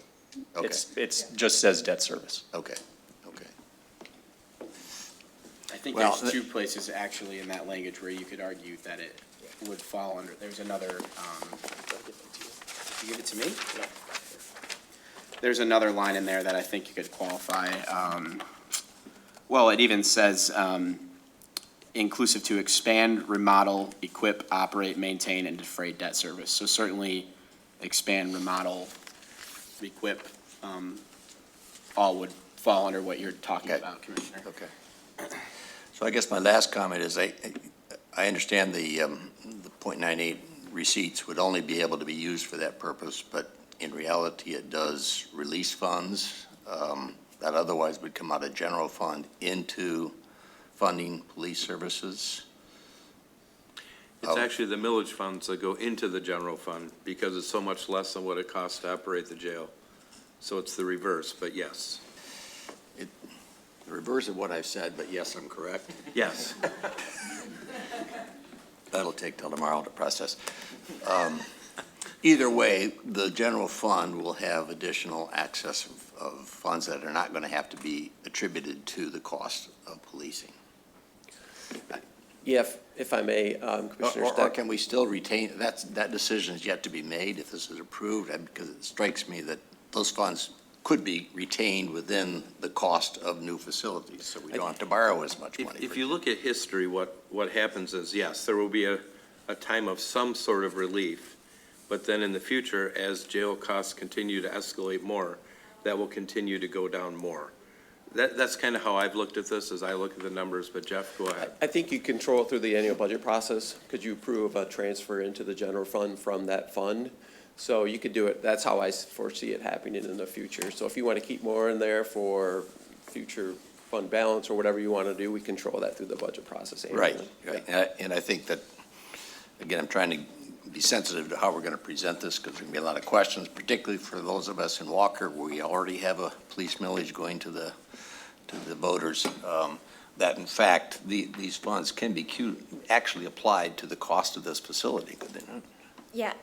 Speaker 6: Okay,
Speaker 10: It's just says debt service.
Speaker 6: okay, okay.
Speaker 1: I think
Speaker 6: Well,
Speaker 1: there's two places actually in that language where you could argue that it would fall under, there's another, did you give it to me? No. There's another line in there that I think you could qualify. Well, it even says, inclusive to expand, remodel, equip, operate, maintain, and defray debt service. So certainly expand, remodel, equip, all would fall under what you're talking
Speaker 6: Okay.
Speaker 1: about, Commissioner.
Speaker 6: Okay. So I guess my last comment is I understand the 0.98 receipts would only be able to be used for that purpose, but in reality, it does release funds that otherwise would come out of general fund into funding police services.
Speaker 9: It's actually the millage funds that go into the general fund because it's so much less than what it costs to operate the jail. So it's the reverse, but yes.
Speaker 6: The reverse of what I've said, but yes, I'm correct.
Speaker 9: Yes.
Speaker 6: That'll take till tomorrow to process. Either way, the general fund will have additional access of funds that are not going to have to be attributed to the cost of policing.
Speaker 5: Yeah, if I may, Commissioner
Speaker 6: Or
Speaker 5: Steck.
Speaker 6: can we still retain, that decision is yet to be made if this is approved, because it strikes me that those funds could be retained within the cost of new facilities, so we don't have to borrow as much money.
Speaker 9: If you look at history, what happens is, yes, there will be a time of some sort of relief, but then in the future, as jail costs continue to escalate more, that will continue to go down more. That's kind of how I've looked at this, as I look at the numbers, but Jeff, go ahead.
Speaker 5: I think you control it through the annual budget process. Could you approve a transfer into the general fund from that fund? So you could do it, that's how I foresee it happening in the future. So if you want to keep more in there for future fund balance or whatever you want to do, we control that through the budget process annually.
Speaker 6: Right. And I think that, again, I'm trying to be sensitive to how we're going to present this, because there's going to be a lot of questions, particularly for those of us in Walker, where we already have a police millage going to the voters, that in fact, these funds can be actually applied to the cost of this facility, could they not?
Speaker 11: Yeah,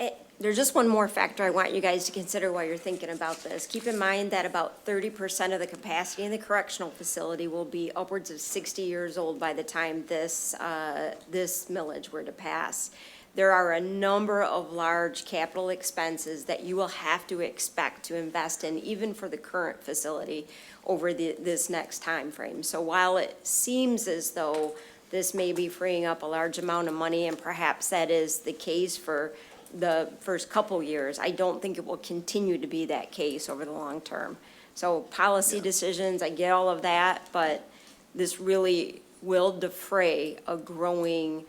Speaker 11: there's just one more factor I want you guys to consider while you're thinking about this. Keep in mind that about 30% of the capacity in the correctional facility will be upwards of 60 years old by the time this millage were to pass. There are a number of large capital expenses that you will have to expect to invest in, even for the current facility, over this next time frame. So while it seems as though this may be freeing up a large amount of money, and perhaps that is the case for the first couple years, I don't think it will continue to be that case over the long term. So policy decisions, I get all of that, but this really will defray a growing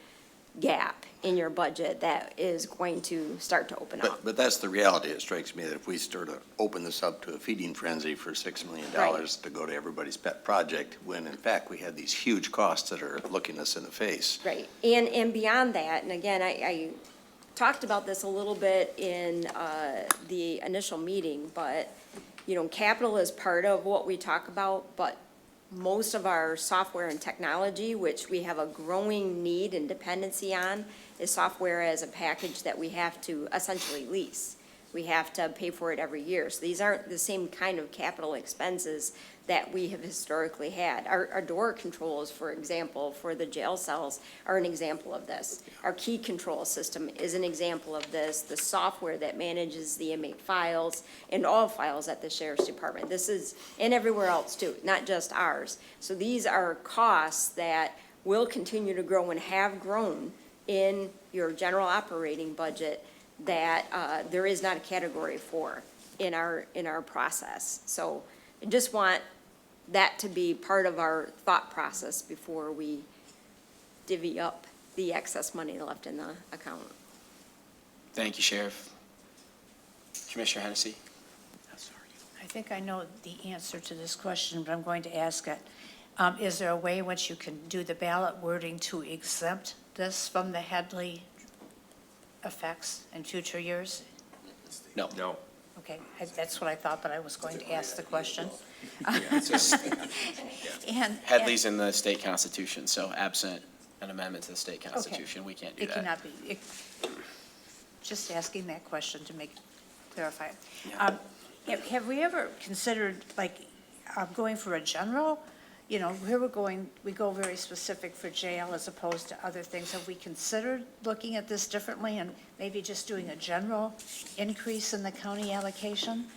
Speaker 11: gap in your budget that is going to start to open up.
Speaker 6: But that's the reality. It strikes me that if we start to open this up to a feeding frenzy for $6 million to go to everybody's pet project, when in fact we have these huge costs that are looking us in the face.
Speaker 11: Right, and beyond that, and again, I talked about this a little bit in the initial meeting, but, you know, capital is part of what we talk about, but most of our software and technology, which we have a growing need and dependency on, is software as a package that we have to essentially lease. We have to pay for it every year. So these aren't the same kind of capital expenses that we have historically had. Our door controls, for example, for the jail cells are an example of this. Our key control system is an example of this. The software that manages the inmate files and all files at the sheriff's department. This is, and everywhere else too, not just ours. So these are costs that will continue to grow and have grown in your general operating budget that there is not a category for in our process. So I just want that to be part of our thought process before we divvy up the excess money left in the account.
Speaker 1: Thank you, Sheriff. Commissioner Hennessy?
Speaker 2: I think I know the answer to this question, but I'm going to ask it. Is there a way in which you can do the ballot wording to exempt this from the Headley effects in future years?
Speaker 1: No.
Speaker 9: No.
Speaker 2: Okay, that's what I thought, but I was going to ask the question. And
Speaker 1: Headley's in the state constitution, so absent an amendment to the state constitution, we can't do
Speaker 2: it
Speaker 1: that.
Speaker 2: cannot be, just asking that question to make, clarify it.
Speaker 1: Yeah.
Speaker 2: Have we ever considered, like, going for a general? You know, here we go very specific for jail as opposed to other things. Have we considered looking at this differently and maybe just doing a general increase in the county allocation?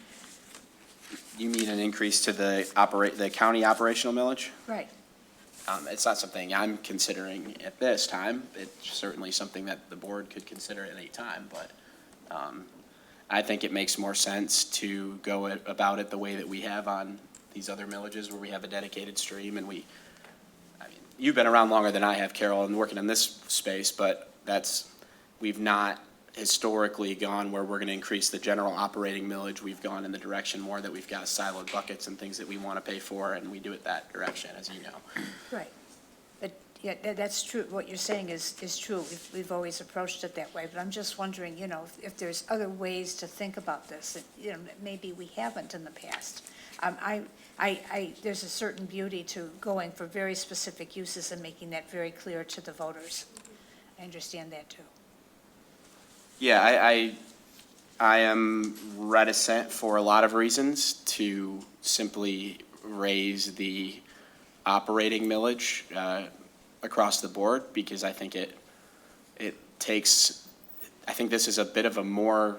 Speaker 1: You mean an increase to the county operational millage?
Speaker 2: Right.
Speaker 1: It's not something I'm considering at this time. It's certainly something that the board could consider at any time, but I think it makes more sense to go about it the way that we have on these other millages where we have a dedicated stream and you've been around longer than I have, Carol, and working in this space, but we've not historically gone where we're going to increase the general operating millage. We've gone in the direction more that we've got siloed buckets and things that we want to pay for, and we do it that direction, as you know.
Speaker 2: Right. But, yeah, that's true. What you're saying is true. We've always approached it that way, but I'm just wondering, you know, if there's other ways to think about this, you know, maybe we haven't in the past. There's a certain beauty to going for very specific uses and making that very clear to the voters. I understand that too.
Speaker 1: Yeah, I am reticent for a lot of reasons to simply raise the operating millage across the board because I think I think this is a bit of a more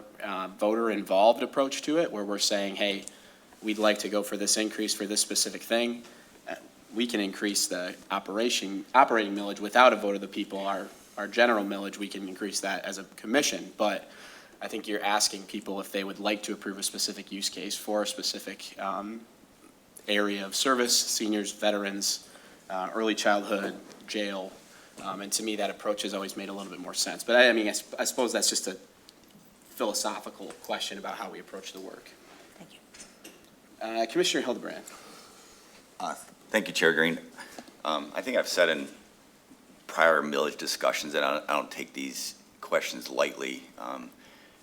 Speaker 1: voter-involved approach to it where we're saying, hey, we'd like to go for this increase for this specific thing. We can increase the operating millage without a vote of the people. Our general millage, we can increase that as a commission, but I think you're asking people if they would like to approve a specific use case for a specific area of service, seniors, veterans, early childhood, jail, and to me that approach has always made a little bit more sense. But I suppose that's just a philosophical question about how we approach the work.
Speaker 2: Thank you.
Speaker 1: Commissioner Hildebrand.
Speaker 4: Thank you, Chair Green. I think I've said in prior millage discussions that I don't take these questions lightly.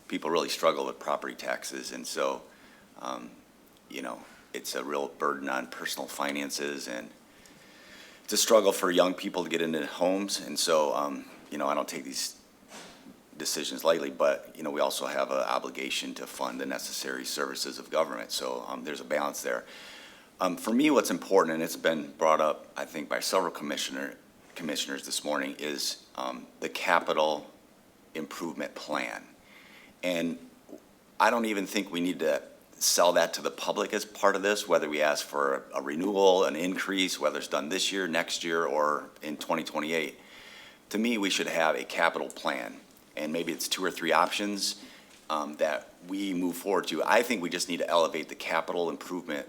Speaker 4: People really struggle with property taxes, and so, you know, it's a real burden on personal finances, and it's a struggle for young people to get into homes, and so, you know, I don't take these decisions lightly, but, we also have an obligation to fund the necessary services of government, so there's a balance there. For me, what's important, and it's been brought up, I think, by several commissioners this morning, is the capital improvement plan. And I don't even think we need to sell that to the public as part of this, whether we ask for a renewal, an increase, whether it's done this year, next year, or in 2028. To me, we should have a capital plan, and maybe it's 2 or 3 options that we move forward to. I think we just need to elevate the capital improvement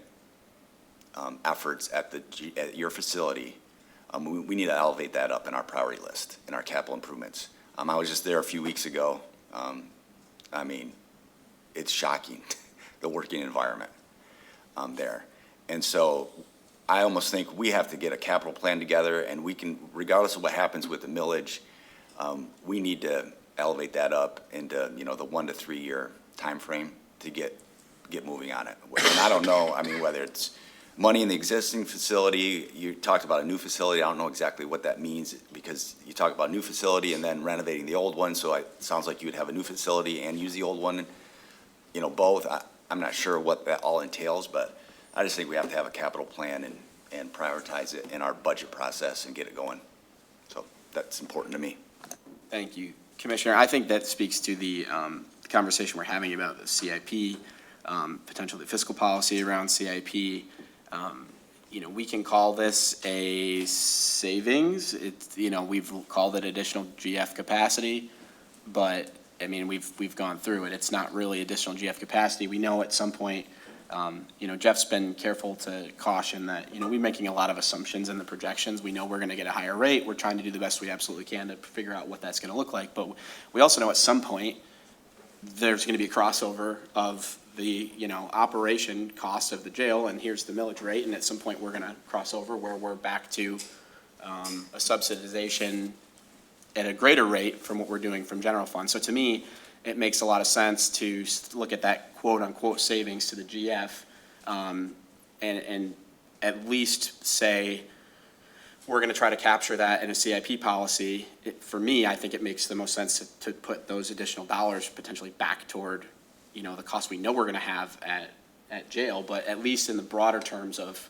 Speaker 4: efforts at your facility. We need to elevate that up in our priority list, in our capital improvements. I was just there a few weeks ago. It's shocking, the working environment there. And so I almost think we have to get a capital plan together, and we can, regardless of what happens with the millage, we need to elevate that up into, the 1 to 3 year timeframe to get moving on it. And I don't know, whether it's money in the existing facility, you talked about a new facility, I don't know exactly what that means, because you talk about new facility and then renovating the old one, so it sounds like you would have a new facility and use the old one, both. I'm not sure what that all entails, but I just think we have to have a capital plan and prioritize it in our budget process and get it going. So that's important to me.
Speaker 1: Thank you, Commissioner. I think that speaks to the conversation we're having about the CIP, potentially fiscal policy around CIP. We can call this a savings. We've called it additional GF capacity, but we've gone through it. It's not really additional GF capacity. We know at some point, Jeff's been careful to caution that, we're making a lot of assumptions in the projections. We know we're going to get a higher rate. We're trying to do the best we absolutely can to figure out what that's going to look like. But we also know at some point, there's going to be a crossover of the, operation cost of the jail, and here's the millage rate, and at some point, we're going to cross over where we're back to a subsidization at a greater rate from what we're doing from general fund. So to me, it makes a lot of sense to look at that quote-unquote savings to the GF and at least say, we're going to try to capture that in a CIP policy. For me, I think it makes the most sense to put those additional dollars potentially back toward, the cost we know we're going to have at jail, but at least in the broader terms of,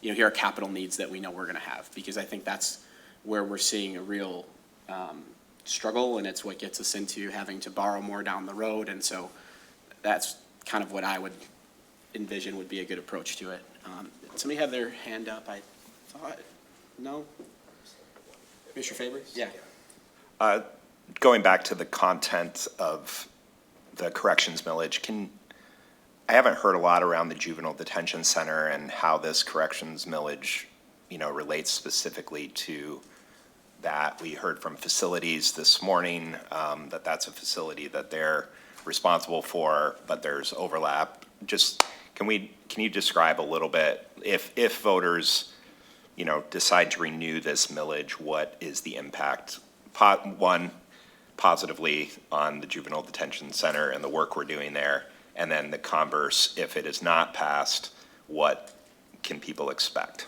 Speaker 1: here are capital needs that we know we're going to have, because I think that's where we're seeing a real struggle, and it's what gets us into having to borrow more down the road. And so that's kind of what I would envision would be a good approach to it. Somebody have their hand up, I thought. No? Mr. Favors? Yeah.
Speaker 8: Going back to the content of the corrections millage, I haven't heard a lot around the juvenile detention center and how this corrections millage, relates specifically to that. We heard from facilities this morning that that's a facility that they're responsible for, but there's overlap. Just can you describe a little bit, if voters decide to renew this millage, what is the impact, one, positively on the juvenile detention center and the work we're doing there, and then the converse, if it is not passed, what can people expect?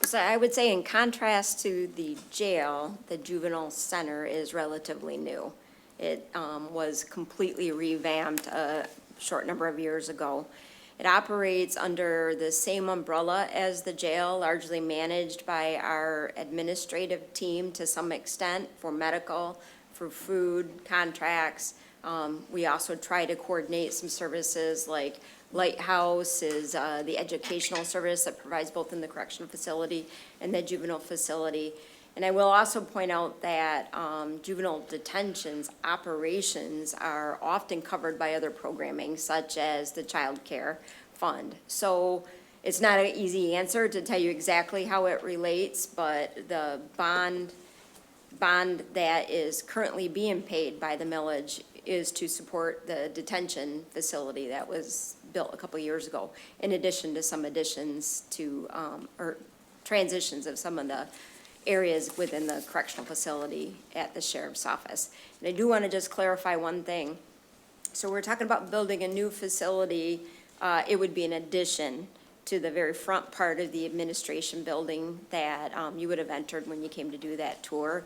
Speaker 11: So I would say in contrast to the jail, the juvenile center is relatively new. It was completely revamped a short number of years ago. It operates under the same umbrella as the jail, largely managed by our administrative team to some extent for medical, for food, contracts. We also try to coordinate some services like Lighthouse is the educational service that provides both in the correctional facility and the juvenile facility. And I will also point out that juvenile detention's operations are often covered by other programming, such as the child care fund. So it's not an easy answer to tell you exactly how it relates, but the bond that is currently being paid by the millage is to support the detention facility that was built a couple years ago, in addition to some additions to, or transitions of some of the areas within the correctional facility at the sheriff's office. And I do want to just clarify one thing. So we're talking about building a new facility. It would be an addition to the very front part of the administration building that you would have entered when you came to do that tour.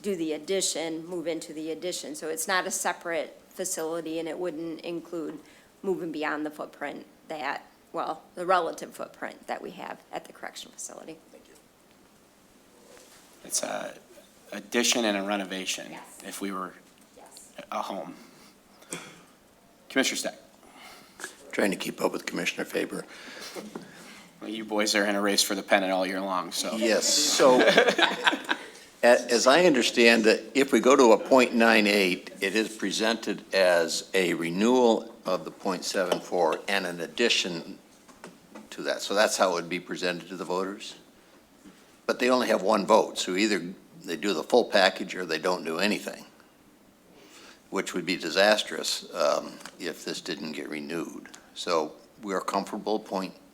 Speaker 11: do the addition, move into the addition. So it's not a separate facility, and it wouldn't include moving beyond the footprint that, well, the relative footprint that we have at the correctional facility.
Speaker 1: It's a addition and a renovation.
Speaker 11: Yes.
Speaker 1: If we were
Speaker 11: Yes.
Speaker 1: a home. Commissioner Stack.
Speaker 6: Trying to keep up with Commissioner Faber.
Speaker 1: Well, you boys are in a race for the pennant all year long, so.
Speaker 6: Yes, so as I understand it, if we go to a .98, it is presented as a renewal of the .74 and an addition to that. So that's how it would be presented to the voters? But they only have one vote, so either they do the full package or they don't do anything, which would be disastrous if this didn't get renewed. So we're comfortable,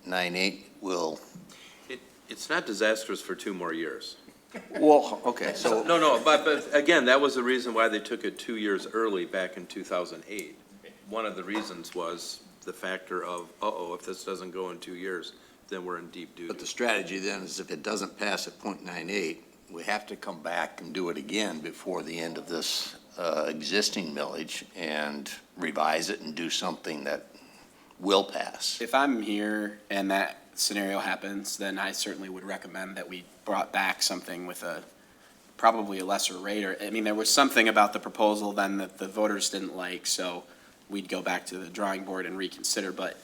Speaker 6: .98 will,
Speaker 9: It's not disastrous for 2 more years.
Speaker 6: well, okay, so.
Speaker 9: No, but again, that was the reason why they took it 2 years early back in 2008. One of the reasons was the factor of, if this doesn't go in 2 years, then we're in deep
Speaker 6: But the
Speaker 9: duty.
Speaker 6: strategy then is if it doesn't pass at .98, we have to come back and do it again before the end of this existing millage and revise it and do something that will pass.
Speaker 1: If I'm here and that scenario happens, then I certainly would recommend that we brought back something with probably a lesser rate, or, I mean, there was something about the proposal then that the voters didn't like, so we'd go back to the drawing board and reconsider, but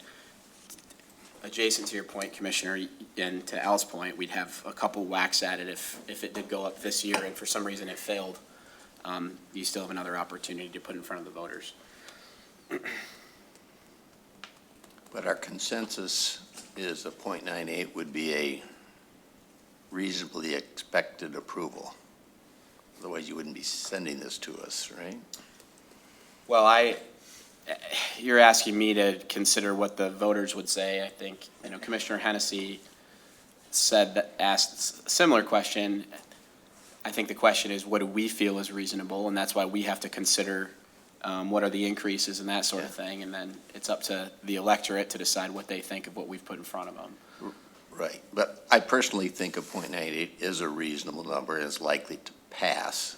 Speaker 1: adjacent to your point, Commissioner, and to Al's point, we'd have a couple whacks at it if it did go up this year and for some reason it failed. You still have another opportunity to put in front of the voters.
Speaker 6: But our consensus is a .98 would be a reasonably expected approval. Otherwise, you wouldn't be sending this to us, right?
Speaker 1: Well, you're asking me to consider what the voters would say. I think, Commissioner Hennessy asked a similar question. I think the question is, what do we feel is reasonable? And that's why we have to consider what are the increases and that sort of thing. And then it's up to the electorate to decide what they think of what we've put in front of them.
Speaker 6: Right, but I personally think a .98 is a reasonable number and is likely to pass.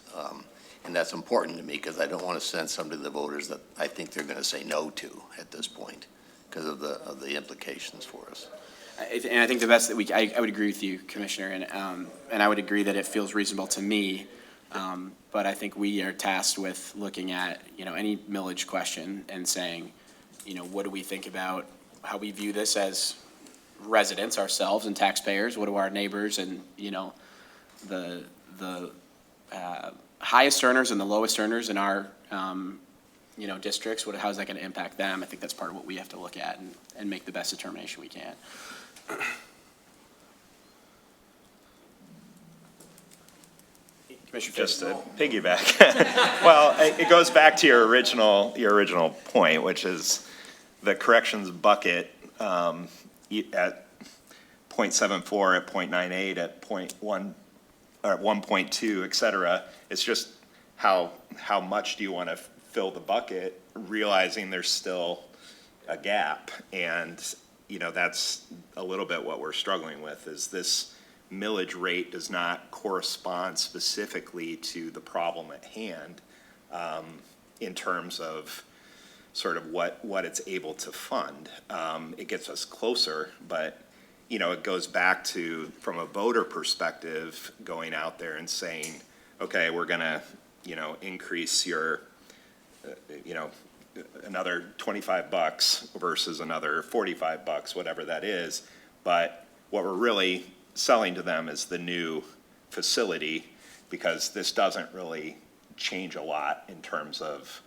Speaker 6: And that's important to me because I don't want to send something to the voters that I think they're going to say no to at this point because of the implications for us.
Speaker 1: And I think the best that I would agree with you, Commissioner, and I would agree that it feels reasonable to me. But I think we are tasked with looking at, any millage question and saying, what do we think about how we view this as residents ourselves and taxpayers? What do our neighbors and, the highest earners and the lowest earners in our, districts, how's that going to impact them? I think that's part of what we have to look at and make the best determination we can.
Speaker 8: Just to piggyback. Well, it goes back to your original point, which is the corrections bucket at .74, at .98, at .1, or 1.2, et cetera. It's just how much do you want to fill the bucket, realizing there's still a gap. And, that's a little bit what we're struggling with, is this millage rate does not correspond specifically to the problem at hand in terms of sort of what it's able to fund. It gets us closer, but, it goes back to, from a voter perspective, going out there and saying, okay, we're going to, increase your, another $25 versus another $45, whatever that is. But what we're really selling to them is the new facility, because this doesn't really change a lot in terms of,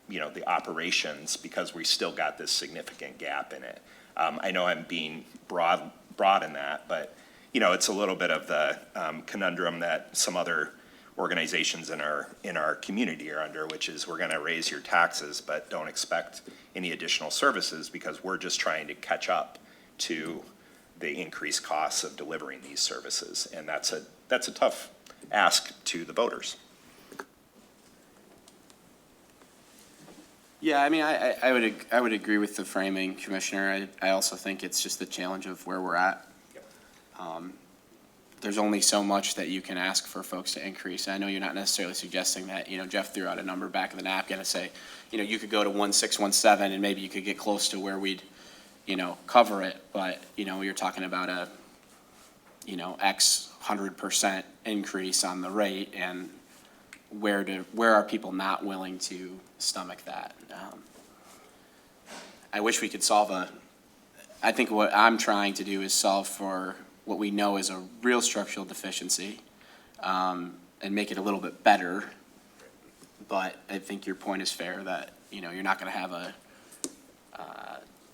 Speaker 8: the operations, because we still got this significant gap in it. I know I'm being broad in that, but, it's a little bit of the conundrum that some other organizations in our community are under, which is we're going to raise your taxes, but don't expect any additional services because we're just trying to catch up to the increased costs of delivering these services. And that's a tough ask to the voters.
Speaker 1: Yeah, I mean, I would agree with the framing, Commissioner. I also think it's just the challenge of where we're at. there's only so much that you can ask for folks to increase. I know you're not necessarily suggesting that, Jeff threw out a number back of the napkin and say, you could go to 1617 and maybe you could get close to where we'd, cover it, but, you're talking about a, X 100% increase on the rate, and where are people not willing to stomach that? I wish we could I think what I'm trying to do is solve for what we know is a real structural deficiency, and make it a little bit better. But I think your point is fair that, you're not gonna have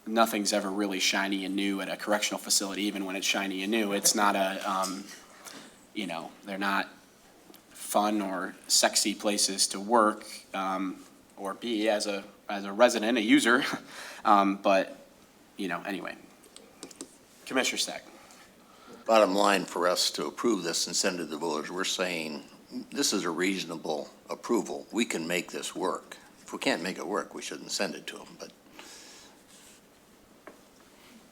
Speaker 1: nothing's ever really shiny and new at a correctional facility, even when it's shiny and new. It's not they're not fun or sexy places to work, or be as a resident, a user. But, anyway. Commissioner Stack.
Speaker 6: Bottom line, for us to approve this and send it to the voters, we're saying this is a reasonable approval. We can make this work. If we can't make it work, we shouldn't send it to them, but.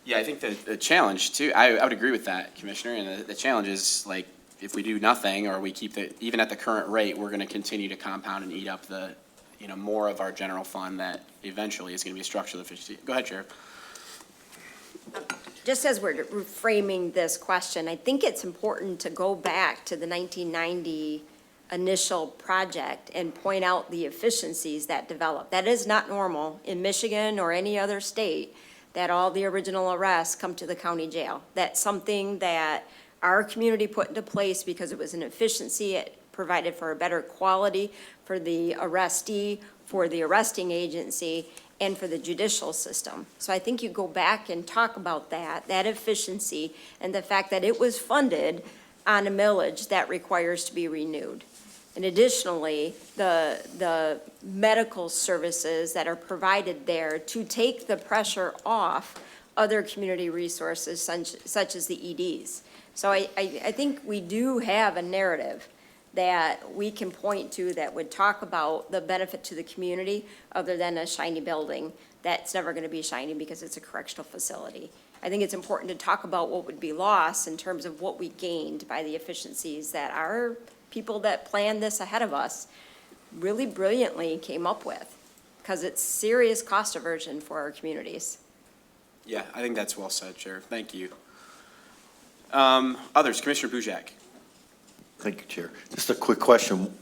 Speaker 1: Yeah, I think the challenge too, I would agree with that, Commissioner, and the challenge is, like, if we do nothing or we keep even at the current rate, we're gonna continue to compound and eat up the, more of our general fund that eventually is gonna be a structural deficiency. Go ahead, Sheriff.
Speaker 11: Just as we're framing this question, I think it's important to go back to the 1990 initial project and point out the efficiencies that developed. That is not normal in Michigan or any other state, that all the original arrests come to the county jail. That's something that our community put into place because it was an efficiency. It provided for a better quality for the arrestee, for the arresting agency, and for the judicial system. So I think you go back and talk about that efficiency, and the fact that it was funded on a millage that requires to be renewed. And additionally, the medical services that are provided there to take the pressure off other community resources such as the EDs. So I think we do have a narrative that we can point to that would talk about the benefit to the community, other than a shiny building that's never gonna be shiny because it's a correctional facility. I think it's important to talk about what would be lost in terms of what we gained by the efficiencies that our people that planned this ahead of us really brilliantly came up with, because it's serious cost aversion for our communities.
Speaker 1: Yeah, I think that's well said, Sheriff. Thank you. Others, Commissioner Bujak.
Speaker 12: Thank you, Chair. Just a quick question.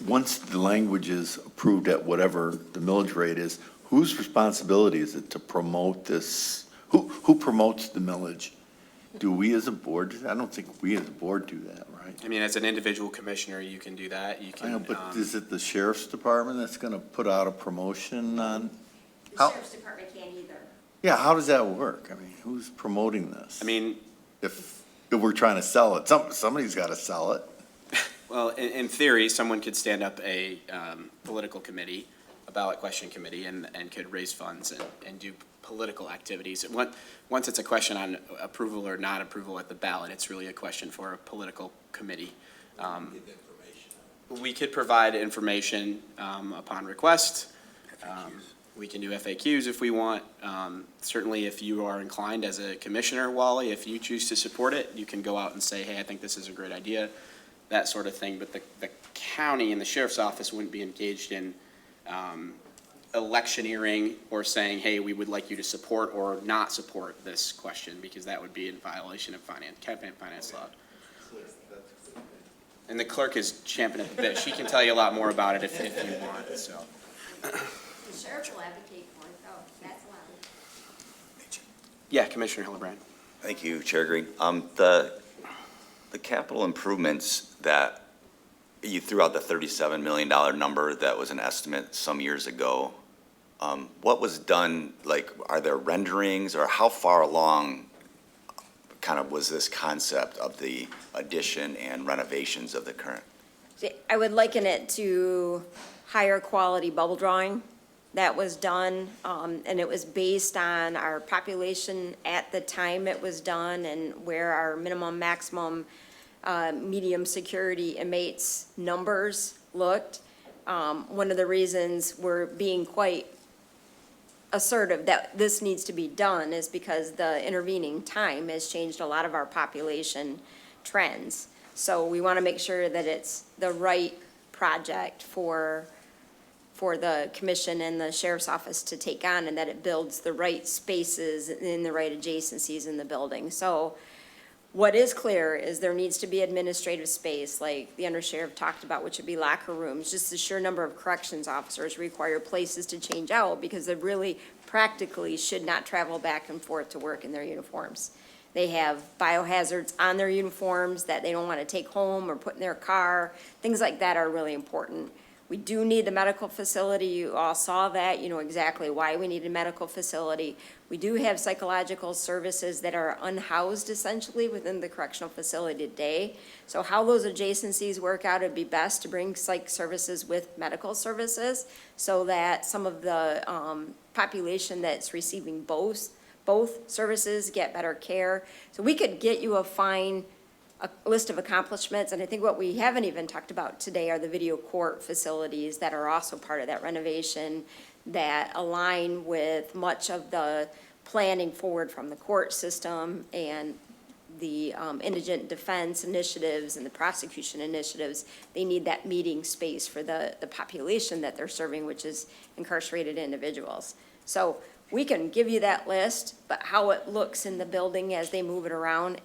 Speaker 12: Once the language is approved at whatever the millage rate is, whose responsibility is it to promote this? Who promotes the millage? Do we as a board? I don't think we as a board do that, right?
Speaker 1: I mean, as an individual commissioner, you can do that. You
Speaker 12: I
Speaker 1: can.
Speaker 12: know, but is it the sheriff's department that's gonna put out a promotion on?
Speaker 11: The
Speaker 12: How-
Speaker 11: sheriff's department can't either.
Speaker 12: Yeah, how does that work? I mean, who's promoting this?
Speaker 1: I mean,
Speaker 12: If we're trying to sell it, somebody's gotta sell it.
Speaker 1: well, in theory, someone could stand up a political committee, a ballot question committee, and could raise funds and do political activities. Once it's a question on approval or not approval at the ballot, it's really a question for a political committee. We could provide information upon request. We can do FAQs if we want. Certainly, if you are inclined as a commissioner, Wally, if you choose to support it, you can go out and say, hey, I think this is a great idea, that sort of thing. But the county and the sheriff's office wouldn't be engaged in electioneering or saying, hey, we would like you to support or not support this question, because that would be in violation of campaign finance law. And the clerk is champing at the bit. She can tell you a lot more about it if you want, so.
Speaker 11: The sheriff will advocate for it, though, that's allowed.
Speaker 1: Yeah, Commissioner Hildebrand.
Speaker 4: Thank you, Chair Green. The capital improvements that you threw out, the $37 million number that was an estimate some years ago. What was done, like, are there renderings, or how far along kind of was this concept of the addition and renovations of the current?
Speaker 11: I would liken it to higher quality bubble drawing that was done, and it was based on our population at the time it was done and where our minimum, maximum, medium security inmates numbers looked. One of the reasons we're being quite assertive that this needs to be done is because the intervening time has changed a lot of our population trends. So we want to make sure that it's the right project for the commission and the sheriff's office to take on, and that it builds the right spaces in the right adjacencies in the building. So what is clear is there needs to be administrative space, like the undersheriff talked about, which would be locker rooms. Just the sheer number of corrections officers require places to change out because they really practically should not travel back and forth to work in their uniforms. They have biohazards on their uniforms that they don't want to take home or put in their car. Things like that are really important. We do need the medical facility. You all saw that. You know exactly why we need a medical facility. We do have psychological services that are unhoused essentially within the correctional facility today. So how those adjacencies work out, it'd be best to bring psych services with medical services so that some of the population that's receiving both services get better care. So we could get you a list of accomplishments, and I think what we haven't even talked about today are the video court facilities that are also part of that renovation that align with much of the planning forward from the court system and the indigent defense initiatives and the prosecution initiatives. They need that meeting space for the population that they're serving, which is incarcerated individuals. So we can give you that list, but how it looks in the building as they move it around,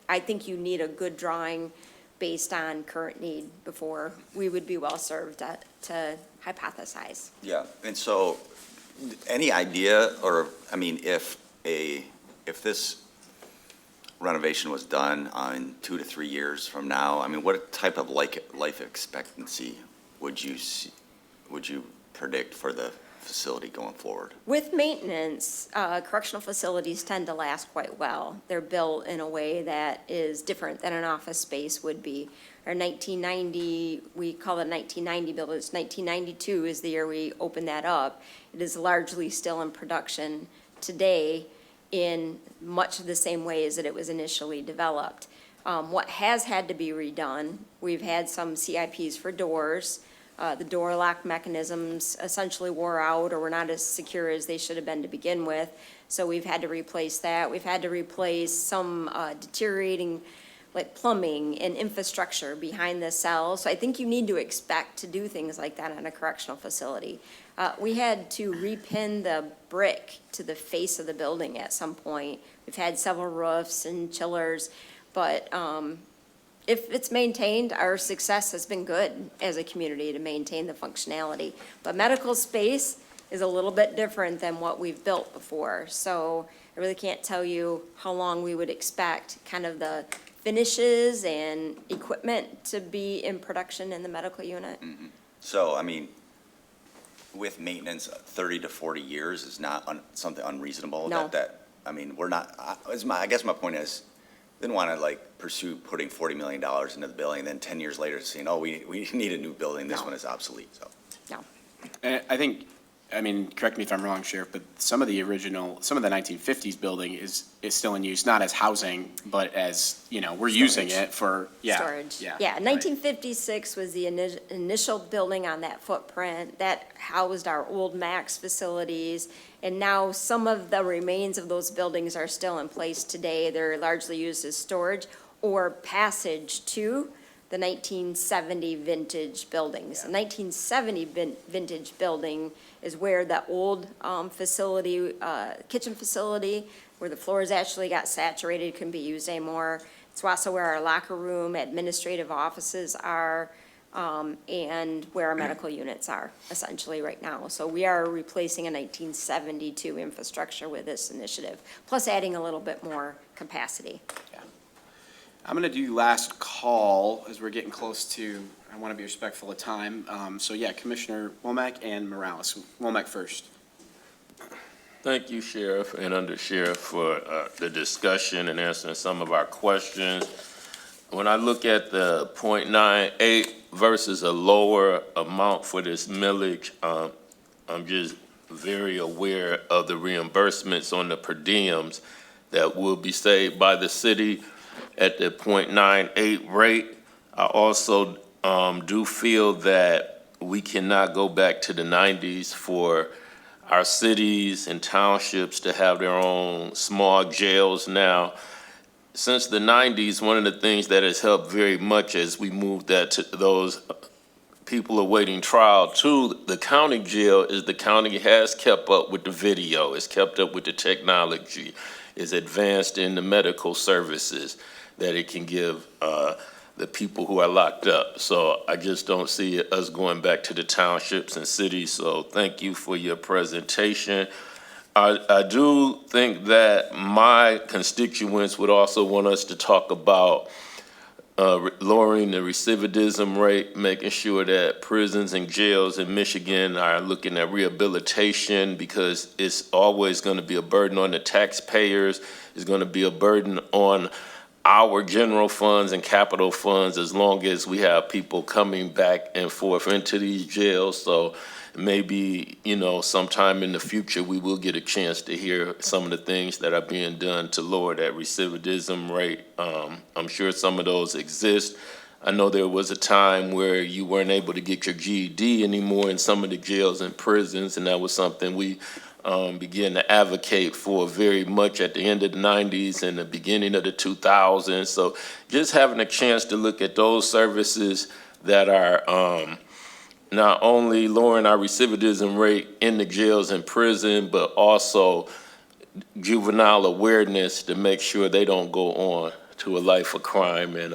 Speaker 11: I think you need a good drawing based on current need before we would be well-served to hypothesize.
Speaker 4: Yeah, and so, any idea, or, I mean, if this renovation was done in 2 to 3 years from now, I mean, what type of life expectancy would you predict for the facility going forward?
Speaker 11: With maintenance, correctional facilities tend to last quite well. They're built in a way that is different than an office space would be. Our 1990, we call it 1990 building, it's 1992 is the year we opened that up. It is largely still in production today in much of the same ways that it was initially developed. What has had to be redone, we've had some CIPs for doors. The door lock mechanisms essentially wore out or were not as secure as they should have been to begin with. So we've had to replace that. We've had to replace some deteriorating like plumbing and infrastructure behind the cells. So I think you need to expect to do things like that in a correctional facility. We had to repin the brick to the face of the building at some point. We've had several roofs and chillers, but if it's maintained, our success has been good as a community to maintain the functionality. But medical space is a little bit different than what we've built before. So I really can't tell you how long we would expect kind of the finishes and equipment to be in production in the medical unit.
Speaker 4: Mm-hmm. So, I mean, with maintenance, 30 to 40 years is not something unreasonable?
Speaker 11: No.
Speaker 4: I mean, we're not, I guess my point is, didn't want to like pursue putting $40 million into the building, and then 10 years later saying, oh, we need a new building, this
Speaker 11: No.
Speaker 4: one is obsolete, so.
Speaker 11: No.
Speaker 1: And I think, I mean, correct me if I'm wrong, Sheriff, but some of the 1950s building is still in use, not as housing, but as, we're using it for,
Speaker 11: Storage.
Speaker 1: Yeah.
Speaker 11: Yeah,
Speaker 1: right.
Speaker 11: 1956 was the initial building on that footprint that housed our old Max facilities. And now some of the remains of those buildings are still in place today. They're largely used as storage or passage to the 1970 vintage buildings. The 1970 vintage building is where the old facility, kitchen facility, where the floors actually got saturated, couldn't be used anymore. It's also where our locker room, administrative offices are, and where our medical units are essentially right now. So we are replacing a 1972 infrastructure with this initiative, plus adding a little bit more capacity.
Speaker 1: I'm going to do last call as we're getting close to, I want to be respectful of time. So yeah, Commissioner Womack and Morales. Womack first.
Speaker 13: Thank you, Sheriff and Undersheriff, for the discussion and answering some of our questions. When I look at the .98 versus a lower amount for this millage, I'm just very aware of the reimbursements on the per diems that will be saved by the city at the .98 rate. I also do feel that we cannot go back to the 90s for our cities and townships to have their own small jails now. since the 90s, one of the things that has helped very much as we moved that to those people awaiting trial to the county jail is the county has kept up with the video, has kept up with the technology, is advanced in the medical services that it can give the people who are locked up. So I just don't see us going back to the townships and cities. So thank you for your presentation. I do think that my constituents would also want us to talk about lowering the recidivism rate, making sure that prisons and jails in Michigan are looking at rehabilitation, because it's always going to be a burden on the taxpayers. It's going to be a burden on our general funds and capital funds as long as we have people coming back and forth into these jails. So maybe, sometime in the future, we will get a chance to hear some of the things that are being done to lower that recidivism rate. I'm sure some of those exist. I know there was a time where you weren't able to get your GED anymore in some of the jails and prisons, and that was something we began to advocate for very much at the end of the 90s and the beginning of the 2000s. So just having a chance to look at those services that are not only lowering our recidivism rate in the jails and prison, but also juvenile awareness to make sure they don't go on to a life of crime and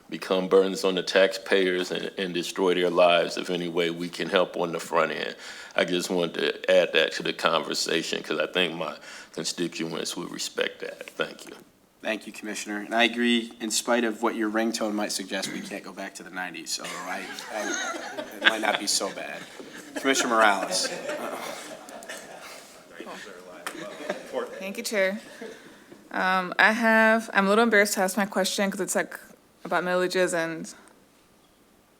Speaker 13: become burdens on the taxpayers and destroy their lives if any way we can help on the front end. I just wanted to add that to the conversation because I think my constituents would respect that. Thank you.
Speaker 1: Thank you, Commissioner. And I agree, in spite of what your ringtone might suggest, we can't go back to the 90s, so it might not be so bad. Commissioner Morales.
Speaker 14: Thank you, Chair. I'm a little embarrassed to ask my question because it's about millages and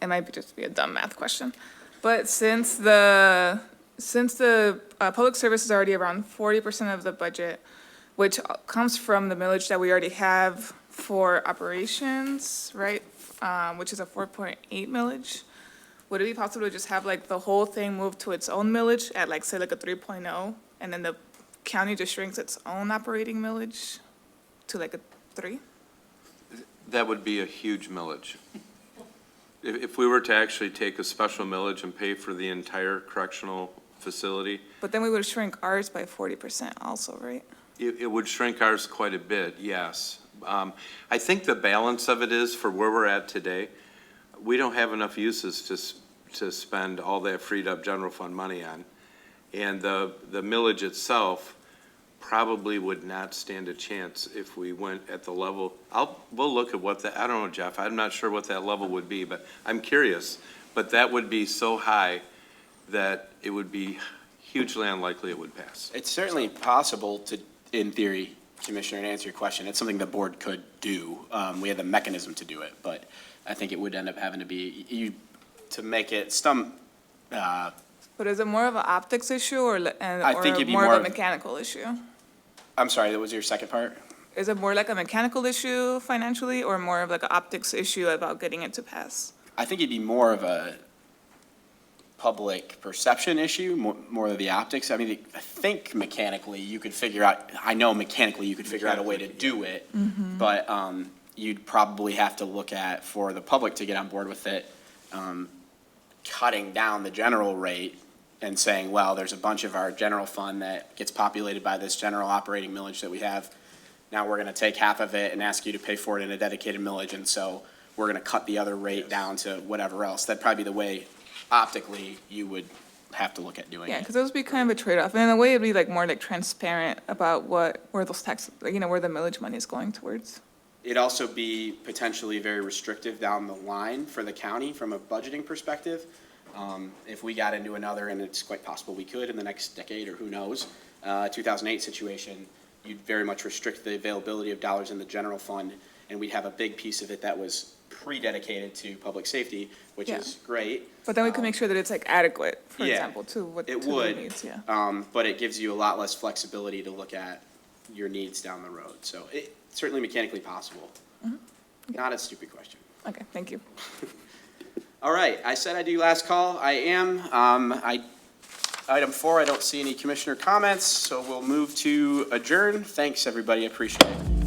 Speaker 14: it might just be a dumb math question. But since the public service is already around 40% of the budget, which comes from the millage that we already have for operations, right? Which is a 4.8 millage. Would it be possible to just have the whole thing move to its own millage at say a 3.0, and then the county just shrinks its own operating millage to a 3?
Speaker 9: That would be a huge millage. If we were to actually take a special millage and pay for the entire correctional facility,
Speaker 14: But then we would shrink ours by 40% also, right?
Speaker 9: it would shrink ours quite a bit, yes. I think the balance of it is, for where we're at today, we don't have enough uses to spend all that freed up general fund money on. And the millage itself probably would not stand a chance if we went at the level. We'll look at I don't know, Jeff, I'm not sure what that level would be, but I'm curious. But that would be so high that it would be hugely unlikely it would pass.
Speaker 1: It's certainly possible to, in theory, Commissioner, to answer your question, it's something the board could do. We have the mechanism to do it, but I think it would end up having to be, to make it some,
Speaker 14: But is it more of an optics issue or
Speaker 1: think it'd be
Speaker 14: more
Speaker 1: more
Speaker 14: of a
Speaker 1: of-
Speaker 14: mechanical issue?
Speaker 1: I'm sorry, that was your second part?
Speaker 14: Is it more like a mechanical issue financially or more of an optics issue about getting it to pass?
Speaker 1: I think it'd be more of a public perception issue, more of the optics. I mean, I think mechanically you could figure out, I know mechanically you could figure out a way to do it, but you'd probably have to look at, for the public to get on board with it, cutting down the general rate and saying, well, there's a bunch of our general fund that gets populated by this general operating millage that we have. Now we're going to take half of it and ask you to pay for it in a dedicated millage, and so we're going to cut the other rate down to whatever else. That'd probably be the way optically you would have to look at doing
Speaker 14: Yeah,
Speaker 1: it.
Speaker 14: because those would be kind of a trade-off. And in a way, it'd be more transparent about where those tax, where the millage money is going towards.
Speaker 1: It'd also be potentially very restrictive down the line for the county from a budgeting perspective. If we got into another, and it's quite possible we could in the next decade, or who knows, 2008 situation, you'd very much restrict the availability of dollars in the general fund, and we'd have a big piece of it that was pre-dedicated to public safety, which
Speaker 14: Yeah.
Speaker 1: is great.
Speaker 14: But then we could make sure that it's adequate, for
Speaker 1: Yeah,
Speaker 14: example, to what
Speaker 1: it
Speaker 14: to the
Speaker 1: would.
Speaker 14: needs, yeah.
Speaker 1: But it gives you a lot less flexibility to look at your needs down the road. So it's certainly mechanically possible. Not a stupid question.
Speaker 14: Okay, thank you.
Speaker 1: All right, I said I do last call. I am. Item 4, I don't see any commissioner comments, so we'll move to adjourn. Thanks, everybody. Appreciate it.